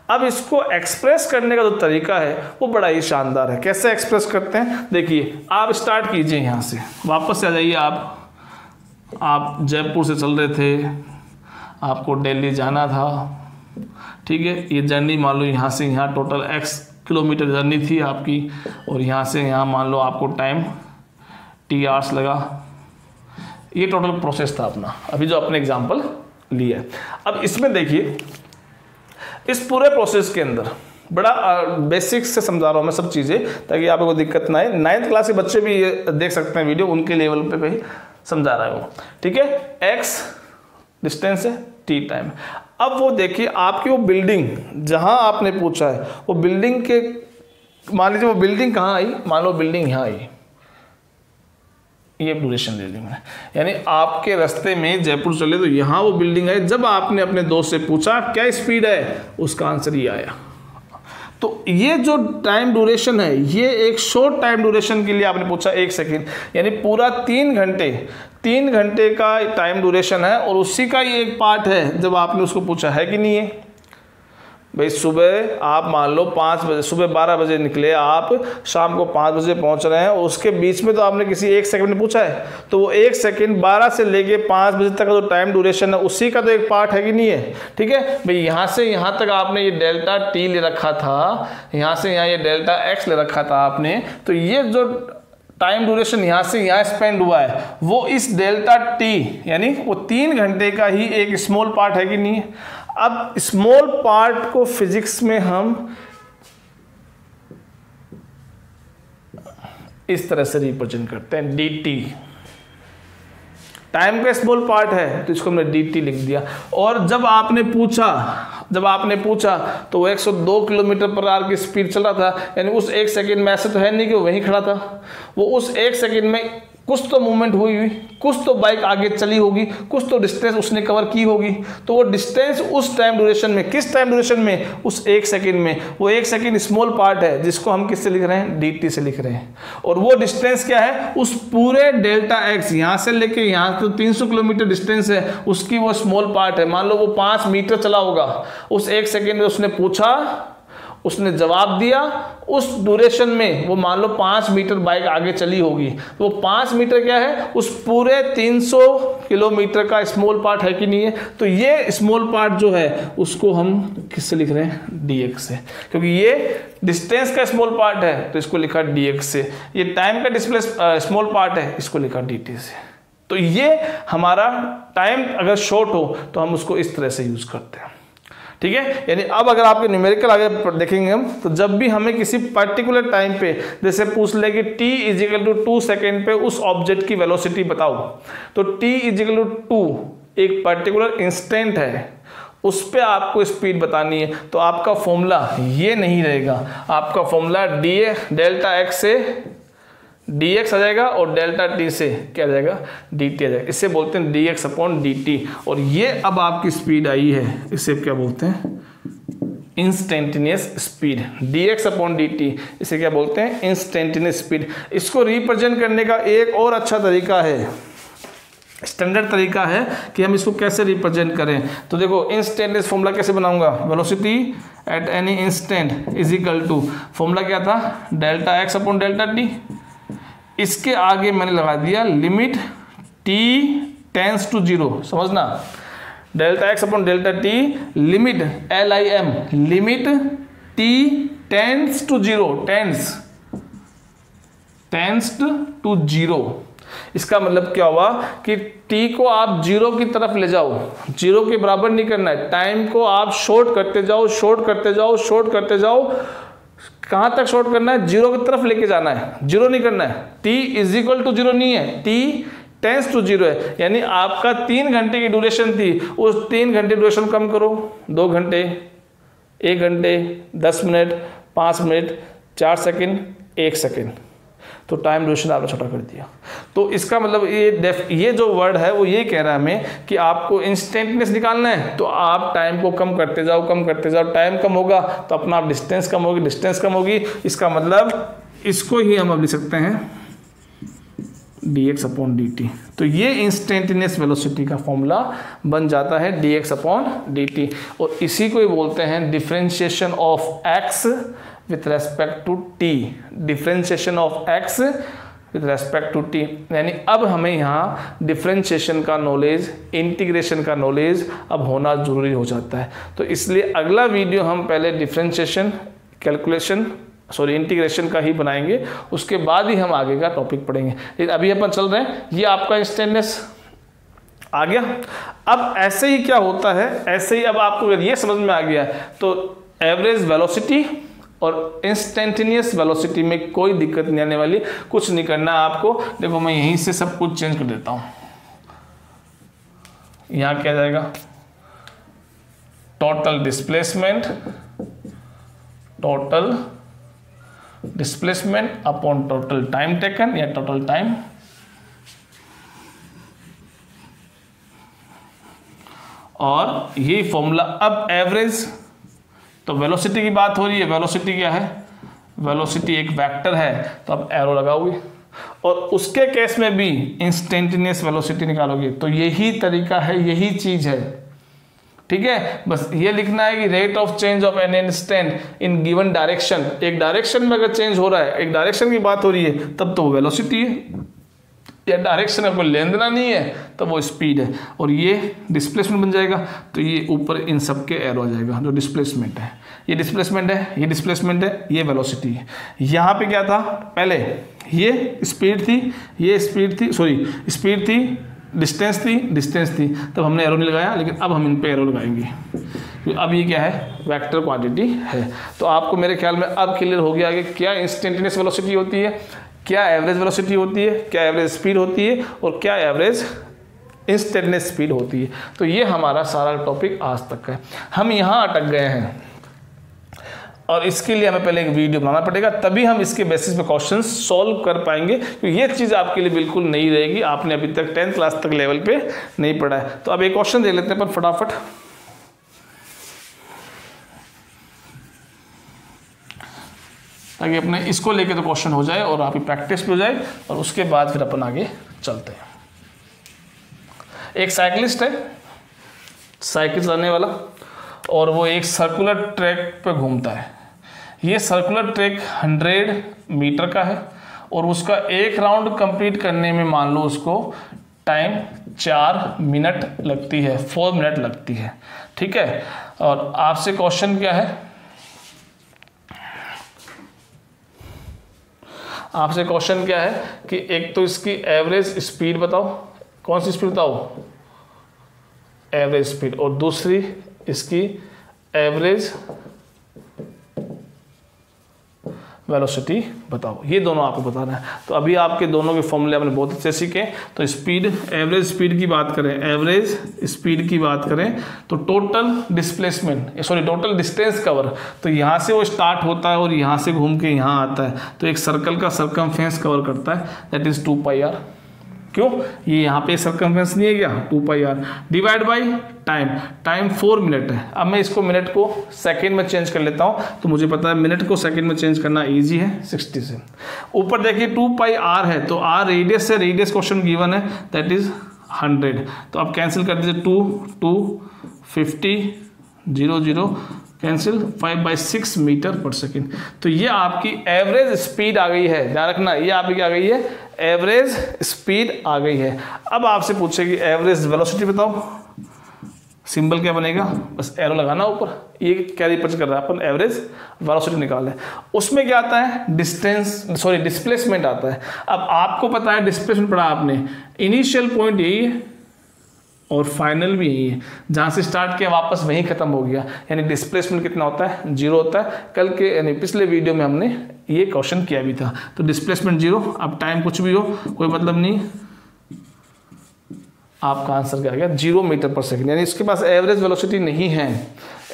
Speaker 1: अब इसको एक्सप्रेस करने का जो तरीका है वो बड़ा ही शानदार है। कैसे एक्सप्रेस करते हैं देखिए, आप स्टार्ट कीजिए यहाँ से, वापस से आ जाइए। आप जयपुर से चल रहे थे, आपको दिल्ली जाना था, ठीक है। ये जर्नी मान लो यहाँ से यहाँ टोटल x किलोमीटर जर्नी थी आपकी, और यहाँ से यहाँ मान लो आपको टाइम t आवर्स लगा। ये टोटल प्रोसेस था अपना, अभी जो अपने एग्जांपल लिया है। अब इसमें देखिए, इस पूरे प्रोसेस के अंदर बड़ा बेसिक्स से समझा रहा हूँ मैं सब चीज़ें, ताकि आपको कोई दिक्कत ना आए। 9th क्लास के बच्चे भी ये देख सकते हैं वीडियो, उनके लेवल पे ही समझा रहा हूँ, ठीक है। x डिस्टेंस है, t टाइम। अब वो देखिए आपकी वो बिल्डिंग जहाँ आपने पूछा है, वो बिल्डिंग के, मान लीजिए वो बिल्डिंग कहाँ आई, मान लो बिल्डिंग यहाँ आई, ये ड्यूरेशन ले ली मैंने। यानी आपके रास्ते में जयपुर चले तो यहाँ वो बिल्डिंग आई, जब आपने अपने दोस्त से पूछा क्या स्पीड है, उसका आंसर ये आया। तो ये जो टाइम ड्यूरेशन है, ये एक शॉर्ट टाइम ड्यूरेशन के लिए आपने पूछा 1 सेकेंड, यानी पूरा 3 घंटे का टाइम ड्यूरेशन है, और उसी का ये एक पार्ट है जब आपने उसको पूछा है कि नहीं है। भाई सुबह आप मान लो 5 बजे, सुबह 12 बजे निकले आप, शाम को 5 बजे पहुंच रहे हैं, और उसके बीच में तो आपने किसी 1 सेकंड में पूछा है, तो वो 1 सेकंड 12 से लेके 5 बजे तक का जो टाइम ड्यूरेशन है, उसी का तो एक पार्ट है कि नहीं है, ठीक है। भाई यहाँ से यहाँ तक आपने ये डेल्टा टी ले रखा था, यहाँ से यहाँ ये डेल्टा एक्स ले रखा था आपने, तो ये जो टाइम ड्यूरेशन यहाँ से यहाँ स्पेंड हुआ है, वो इस डेल्टा टी यानी वो 3 घंटे का ही एक स्मॉल पार्ट है कि नहीं है। अब स्मॉल पार्ट को फिजिक्स में हम इस तरह से रिप्रेजेंट करते हैं, dt। टाइम का स्मॉल पार्ट है तो इसको हमने dt लिख दिया। और जब आपने पूछा तो वो 102 किलोमीटर पर आवर की स्पीड चल रहा था, यानी उस 1 सेकंड में ऐसे तो है नहीं कि वो वहीं खड़ा था, वो उस 1 सेकंड में कुछ तो मूवमेंट हुई, कुछ तो बाइक आगे चली होगी, कुछ तो डिस्टेंस उसने कवर की होगी। तो वो डिस्टेंस उस टाइम ड्यूरेशन में, किस टाइम ड्यूरेशन में, उस 1 सेकंड में, वो 1 सेकंड स्मॉल पार्ट है जिसको हम किससे लिख रहे हैं, dt से लिख रहे हैं। और वो डिस्टेंस क्या है, उस पूरे डेल्टा x, यहाँ से लेके यहाँ तो 300 किलोमीटर डिस्टेंस है, उसकी वो स्मॉल पार्ट है। मान लो वो 5 मीटर चला होगा, उस 1 सेकेंड में उसने पूछा, उसने जवाब दिया, उस ड्यूरेशन में वो मान लो 5 मीटर बाइक आगे चली होगी, तो वो 5 मीटर क्या है, उस पूरे 300 किलोमीटर का स्मॉल पार्ट है कि नहीं है। तो ये स्मॉल पार्ट जो है उसको हम किससे लिख रहे हैं, dx से, क्योंकि ये डिस्टेंस का स्मॉल पार्ट है तो इसको लिखा dx से। ये टाइम का डिस्प्लेस स्मॉल पार्ट है, इसको लिखा dt से। तो ये हमारा टाइम अगर शॉर्ट हो तो हम उसको इस तरह से यूज करते हैं, ठीक है। यानी अब अगर आपके न्यूमेरिकल आगे देखेंगे हम, तो जब भी हमें किसी पर्टिकुलर टाइम पे जैसे पूछ ले कि t इजिकल टू 2 सेकेंड पे उस ऑब्जेक्ट की वेलोसिटी बताओ, तो t इजिकल टू 2 एक पर्टिकुलर इंस्टेंट है, उस पे आपको स्पीड बतानी है, तो आपका फॉर्मूला ये नहीं रहेगा, आपका फॉर्मूला डेल्टा x से dx आ जाएगा और डेल्टा t से क्या आ जाएगा, dt आ जाएगा। इसे बोलते हैं dx अपॉन dt। और ये अब आपकी स्पीड आई है, इसे क्या बोलते हैं, instantaneous speed, dx upon dt, इसे क्या बोलते हैं, इंस्टेंटेनियस स्पीड। इसको रिप्रेजेंट करने का एक और अच्छा तरीका है, स्टैंडर्ड तरीका है कि हम इसको कैसे रिप्रेजेंट करें। तो देखो इंस्टेंटेनियस फॉर्मूला कैसे बनाऊंगा, velocity at any instant is equal to, formula क्या था, delta x upon delta t। इसके आगे मैंने लगा दिया लिमिट t टेंस टू 0, समझना, delta x upon delta t limit LIM, limit t tends to 0, tends to 0। इसका मतलब क्या हुआ कि t को आप 0 की तरफ ले जाओ, 0 के बराबर नहीं करना है, टाइम को आप शॉर्ट करते जाओ, शॉर्ट करते जाओ, शॉर्ट करते जाओ। कहां तक शॉर्ट करना है, 0 की तरफ लेके जाना है, 0 नहीं करना है। t इज इक्वल टू 0 नहीं है, t टेंस टू 0 है। यानी आपका 3 घंटे की ड्यूरेशन थी, उस 3 घंटे ड्यूरेशन कम करो, 2 घंटे, 1 घंटे, 10 मिनट, 5 मिनट, 4 सेकेंड, 1 सेकेंड, तो टाइम ड्यूरेशन आपने छोटा कर दिया। तो इसका मतलब ये जो वर्ड है वो ये कह रहा है हमें कि आपको इंस्टेंटनेस निकालना है, तो आप टाइम को कम करते जाओ, कम करते जाओ, टाइम कम होगा तो अपना डिस्टेंस कम होगी, डिस्टेंस कम होगी। इसका मतलब इसको ही हम अब लिख सकते हैं dx अपॉन dt। तो ये इंस्टेंटेनियस वेलोसिटी का फॉर्मूला बन जाता है dx अपॉन dt, और इसी को ही बोलते हैं differentiation of x with respect to t। Differentiation of x with respect to t, यानी अब हमें यहाँ डिफरेंशिएशन का नॉलेज, इंटीग्रेशन का नॉलेज अब होना जरूरी हो जाता है। तो इसलिए अगला वीडियो हम पहले डिफरेंशिएशन कैलकुलेशन इंटीग्रेशन का ही बनाएंगे, उसके बाद ही हम आगे का टॉपिक पढ़ेंगे। लेकिन अभी अपन चल रहे हैं, ये आपका इंस्टेंटेनियस आ गया। अब ऐसे ही क्या होता है, ऐसे ही अब आपको अगर ये समझ में आ गया तो एवरेज वेलोसिटी और इंस्टेंटेनियस वेलोसिटी में कोई दिक्कत नहीं आने वाली। कुछ नहीं करना आपको, देखो मैं यहीं से सब कुछ चेंज कर देता हूं। यहां क्या जाएगा, total displacement upon total time taken या टोटल टाइम, और ये फॉर्मूला अब एवरेज। तो वेलोसिटी की बात हो रही है, वेलोसिटी क्या है, वेलोसिटी एक वेक्टर है, तो अब एरो लगाओगे, और उसके केस में भी इंस्टेंटेनियस वेलोसिटी निकालोगे। तो यही तरीका है, यही चीज है, ठीक है। बस ये लिखना है कि rate of change of an instant in given direction, एक डायरेक्शन में अगर चेंज हो रहा है, एक डायरेक्शन की बात हो रही है, तब तो वो वेलोसिटी है, या डायरेक्शन आपको लेन देना नहीं है तो वो स्पीड है, और ये डिस्प्लेसमेंट बन जाएगा। तो ये ऊपर इन सब के एरो आ जाएगा, जो डिस्प्लेसमेंट है, ये डिस्प्लेसमेंट है, ये डिस्प्लेसमेंट है, ये वेलोसिटी है। यहाँ पे क्या था, पहले ये स्पीड थी, ये स्पीड थी, सॉरी स्पीड थी, डिस्टेंस थी, तब हमने एरो नहीं लगाया, लेकिन अब हम इन पे एरो लगाएंगे। तो अब ये क्या है, वेक्टर क्वांटिटी है। तो आपको मेरे ख्याल में अब क्लियर हो गया कि क्या इंस्टेंटेनियस वेलोसिटी होती है, क्या एवरेज वेलोसिटी होती है, क्या एवरेज स्पीड होती है, और क्या एवरेज इंस्टेंटेनियस स्पीड होती है। तो ये हमारा सारा टॉपिक आज तक है। हम यहाँ अटक गए हैं, और इसके लिए हमें पहले एक वीडियो बनाना पड़ेगा, तभी हम इसके बेसिस पे क्वेश्चंस सॉल्व कर पाएंगे, क्योंकि ये चीज़ आपके लिए बिल्कुल नई रहेगी, आपने अभी तक 10th क्लास तक लेवल पे नहीं पढ़ा है। तो अब एक क्वेश्चन देख लेते हैं पर फटाफट, ताकि अपने इसको लेके तो क्वेश्चन हो जाए और आपकी प्रैक्टिस भी हो जाए, और उसके बाद फिर अपन आगे चलते हैं। एक साइकिलिस्ट है, साइकिल चलाने वाला, और वो एक सर्कुलर ट्रैक पे घूमता है। ये सर्कुलर ट्रैक 100 मीटर का है, और उसका एक राउंड कंप्लीट करने में मान लो उसको टाइम 4 मिनट लगती है, 4 मिनट लगती है, ठीक है। और आपसे क्वेश्चन क्या है, आपसे क्वेश्चन क्या है कि एक तो इसकी एवरेज स्पीड बताओ, कौन सी स्पीड बताओ, एवरेज स्पीड, और दूसरी इसकी एवरेज वेलोसिटी बताओ। ये दोनों आपको बताना है। तो अभी आपके दोनों के फॉर्मूले आपने बहुत अच्छे सीखे। तो स्पीड, एवरेज स्पीड की बात करें, एवरेज स्पीड की बात करें तो total displacement, total distance cover, तो यहाँ से वो स्टार्ट होता है और यहाँ से घूम के यहाँ आता है, तो एक सर्कल का सरकमफेरेंस कवर करता है, दैट इज 2πr। क्यों, ये यहाँ पे सर्कमफेरेंस नहीं है क्या, 2πr divide by time 4 minute है। अब मैं इसको मिनट को सेकंड में चेंज कर लेता हूँ, तो मुझे पता है मिनट को सेकंड में चेंज करना इजी है 60 से। ऊपर देखिए 2πr है, तो r रेडियस से, रेडियस क्वेश्चन गिवन है, दैट इज 100। तो अब कैंसिल कर दीजिए, 2 50 0 कैंसिल, 5/6 मीटर पर सेकेंड। तो ये आपकी एवरेज स्पीड आ गई है, ध्यान रखना, ये आपकी क्या गई है, एवरेज स्पीड आ गई है। अब आपसे पूछेगी एवरेज वेलोसिटी बताओ, सिंबल क्या बनेगा, बस एरो लगाना ऊपर, ये क्या रिप्रेजेंट कर रहा है, अपन एवरेज वेलोसिटी निकाल है। उसमें क्या आता है, डिस्प्लेसमेंट आता है। अब आपको पता है डिस्प्लेसमेंट पढ़ा आपने, इनिशियल पॉइंट यही है और फाइनल भी यही है, जहाँ से स्टार्ट किया वापस वहीं खत्म हो गया, यानी डिस्प्लेसमेंट कितना होता है, 0 होता है। कल के यानी पिछले वीडियो में हमने ये क्वेश्चन किया भी था। तो डिस्प्लेसमेंट 0, अब टाइम कुछ भी हो कोई मतलब नहीं, आपका आंसर क्या आ गया, 0 मीटर पर सेकेंड, यानी इसके पास एवरेज वेलोसिटी नहीं है,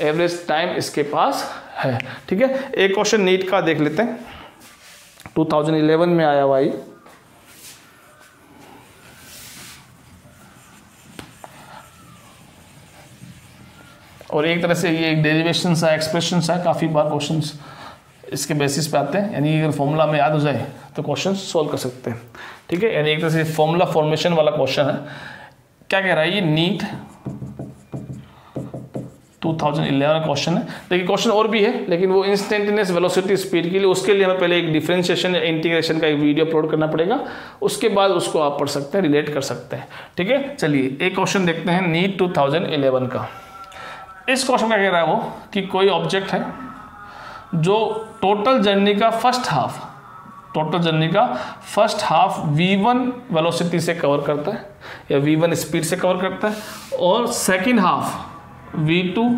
Speaker 1: एवरेज टाइम इसके पास है, ठीक है। एक क्वेश्चन नीट का देख लेते हैं, 2011 में आया हुआ ये, और एक तरह से ये एक डेरिवेशन सा, एक्सप्रेशन सा, काफ़ी बार क्वेश्चंस इसके बेसिस पे आते हैं, यानी अगर फॉर्मूला हमें याद हो जाए तो क्वेश्चन सोल्व कर सकते हैं। ठीक है, यानी एक तरह से फॉर्मूला फॉर्मेशन वाला क्वेश्चन है। क्या कह रहा है ये, नीट 2011 क्वेश्चन है। देखिए क्वेश्चन और भी है, लेकिन वो इंस्टेंटेनियस वेलोसिटी स्पीड के लिए, उसके लिए हमें पहले एक डिफरेंशिएशन या इंटीग्रेशन का एक वीडियो अपलोड करना पड़ेगा, उसके बाद उसको आप पढ़ सकते हैं, रिलेट कर सकते हैं। ठीक है, चलिए एक क्वेश्चन देखते हैं नीट 2011 का। इस क्वेश्चन का कह रहा है वो कि कोई ऑब्जेक्ट है जो टोटल जर्नी का फर्स्ट हाफ v1 वेलोसिटी से कवर करता है या v1 स्पीड से कवर करता है, और सेकेंड हाफ v2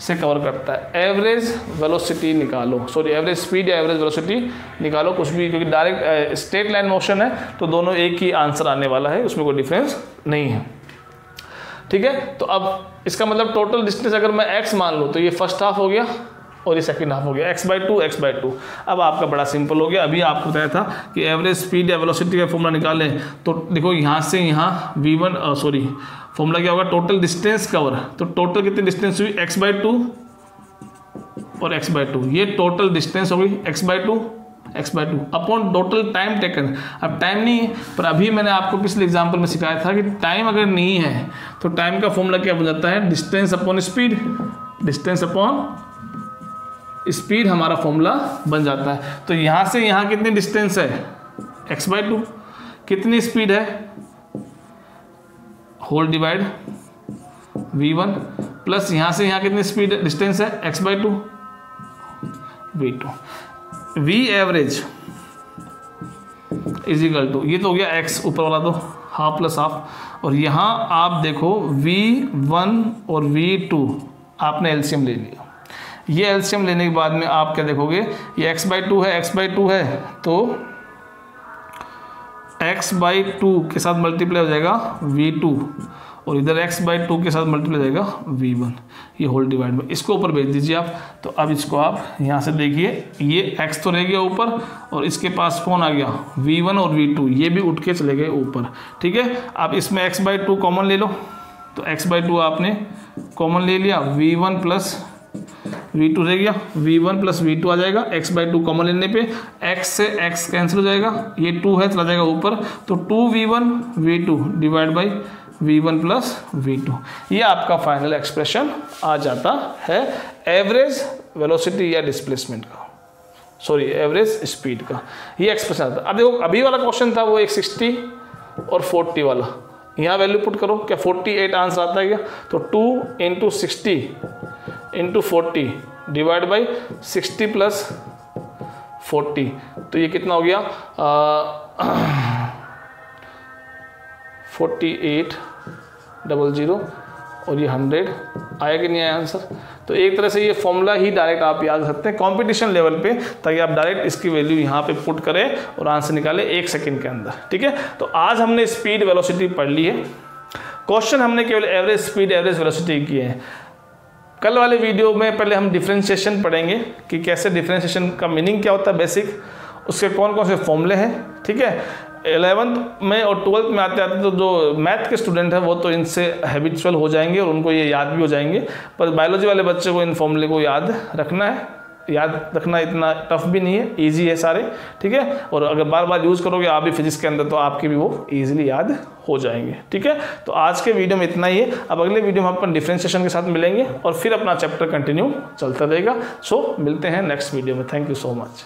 Speaker 1: से कवर करता है। एवरेज वेलोसिटी निकालो, सॉरी एवरेज स्पीड या एवरेज वेलोसिटी निकालो, कुछ भी, क्योंकि डायरेक्ट स्ट्रेट लाइन मोशन है तो दोनों एक ही आंसर आने वाला है, उसमें कोई डिफरेंस नहीं है। ठीक है, तो अब इसका मतलब टोटल डिस्टेंस अगर मैं x मान लूँ तो ये फर्स्ट हाफ हो गया और ये सेकंड हाफ हो गया, x/2। अब आपका बड़ा सिंपल हो गया। अभी आपको बताया था कि एवरेज स्पीड या वेलोसिटी का फॉर्मूला निकालें, तो देखो यहाँ से यहाँ v1 फॉर्मूला क्या होगा, टोटल डिस्टेंस कवर। तो टोटल कितनी डिस्टेंस हुई, x/2 और x/2, ये टोटल डिस्टेंस हो गई x/2 upon total time taken. अब टाइम नहीं है, पर अभी मैंने आपको पिछले एग्जाम्पल में सिखाया था कि टाइम अगर नहीं है तो टाइम का फॉर्मूला क्या बन जाता है, distance upon speed. Distance upon speed हमारा फॉर्मूला बन जाता है। तो यहाँ से यहाँ कितनी डिस्टेंस है, x/2, कितनी स्पीड है, होल डिवाइड v1, प्लस यहाँ से यहाँ कितनी स्पीड डिस्टेंस है, x/2 v2। v average is equal to, ये तो हो गया x ऊपर वाला, तो हाफ प्लस हाफ, और यहाँ आप देखो v1 और v2 आपने एलसीएम ले लिया। ये एलसीएम लेने के बाद में आप क्या देखोगे, ये x/2 है, तो x/2 के साथ मल्टीप्लाई हो जाएगा v2, और इधर x/2 के साथ मल्टीप्लाई हो जाएगा v1, ये होल डिवाइड में। इसको ऊपर भेज दीजिए आप। तो अब इसको आप यहाँ से देखिए, ये x तो रह गया ऊपर, और इसके पास कौन आ गया, v1 और v2, ये भी उठ के चले गए ऊपर। ठीक है, अब इसमें x/2 कॉमन ले लो, तो x/2 आपने कॉमन ले लिया, v1 प्लस v2 रह गया, v1 प्लस v2 आ जाएगा। x/2 कॉमन लेने पे x से x कैंसिल हो जाएगा, ये 2 है, चला जाएगा ऊपर, तो 2v1 v2 divide by v1 plus v2। ये आपका फाइनल एक्सप्रेशन आ जाता है एवरेज वेलोसिटी या डिस्प्लेसमेंट का, सॉरी एवरेज स्पीड का, ये एक्सप्रेशन आता है। अब देखो अभी वाला क्वेश्चन था वो एक 60 और 40 वाला, यहाँ वैल्यू पुट करो, क्या 48 आंसर आता है क्या, तो 2 × 60 × 40 डिवाइड बाई 60 प्लस 40, तो ये कितना हो गया 4800, और ये 100 आया कि नहीं आया आंसर। तो एक तरह से ये फॉर्मूला ही डायरेक्ट आप याद कर सकते हैं कंपटीशन लेवल पे, ताकि आप डायरेक्ट इसकी वैल्यू यहाँ पे पुट करें और आंसर निकालें 1 सेकंड के अंदर। ठीक है, तो आज हमने स्पीड वेलोसिटी पढ़ ली है। क्वेश्चन हमने केवल एवरेज स्पीड एवरेज वेलोसिटी किए हैं। कल वाले वीडियो में पहले हम डिफरेंशिएशन पढ़ेंगे कि कैसे डिफरेंशिएशन का मीनिंग क्या होता है बेसिक, उसके कौन कौन से फॉर्मूले हैं। ठीक है, 11th में और 12th में आते आते तो जो मैथ के स्टूडेंट हैं वो तो इनसे हैबिचुअल हो जाएंगे और उनको ये याद भी हो जाएंगे, पर बायोलॉजी वाले बच्चे को इन फॉर्मूले को याद रखना है। याद रखना इतना टफ भी नहीं है, इजी है सारे। ठीक है, और अगर बार बार यूज़ करोगे आप भी फिजिक्स के अंदर तो आपके भी वो ईजिली याद हो जाएंगे। ठीक है, तो आज के वीडियो में इतना ही है। अब अगले वीडियो में हम अपन डिफरेंशिएशन के साथ मिलेंगे और फिर अपना चैप्टर कंटिन्यू चलता रहेगा। सो मिलते हैं नेक्स्ट वीडियो में। Thank you so much.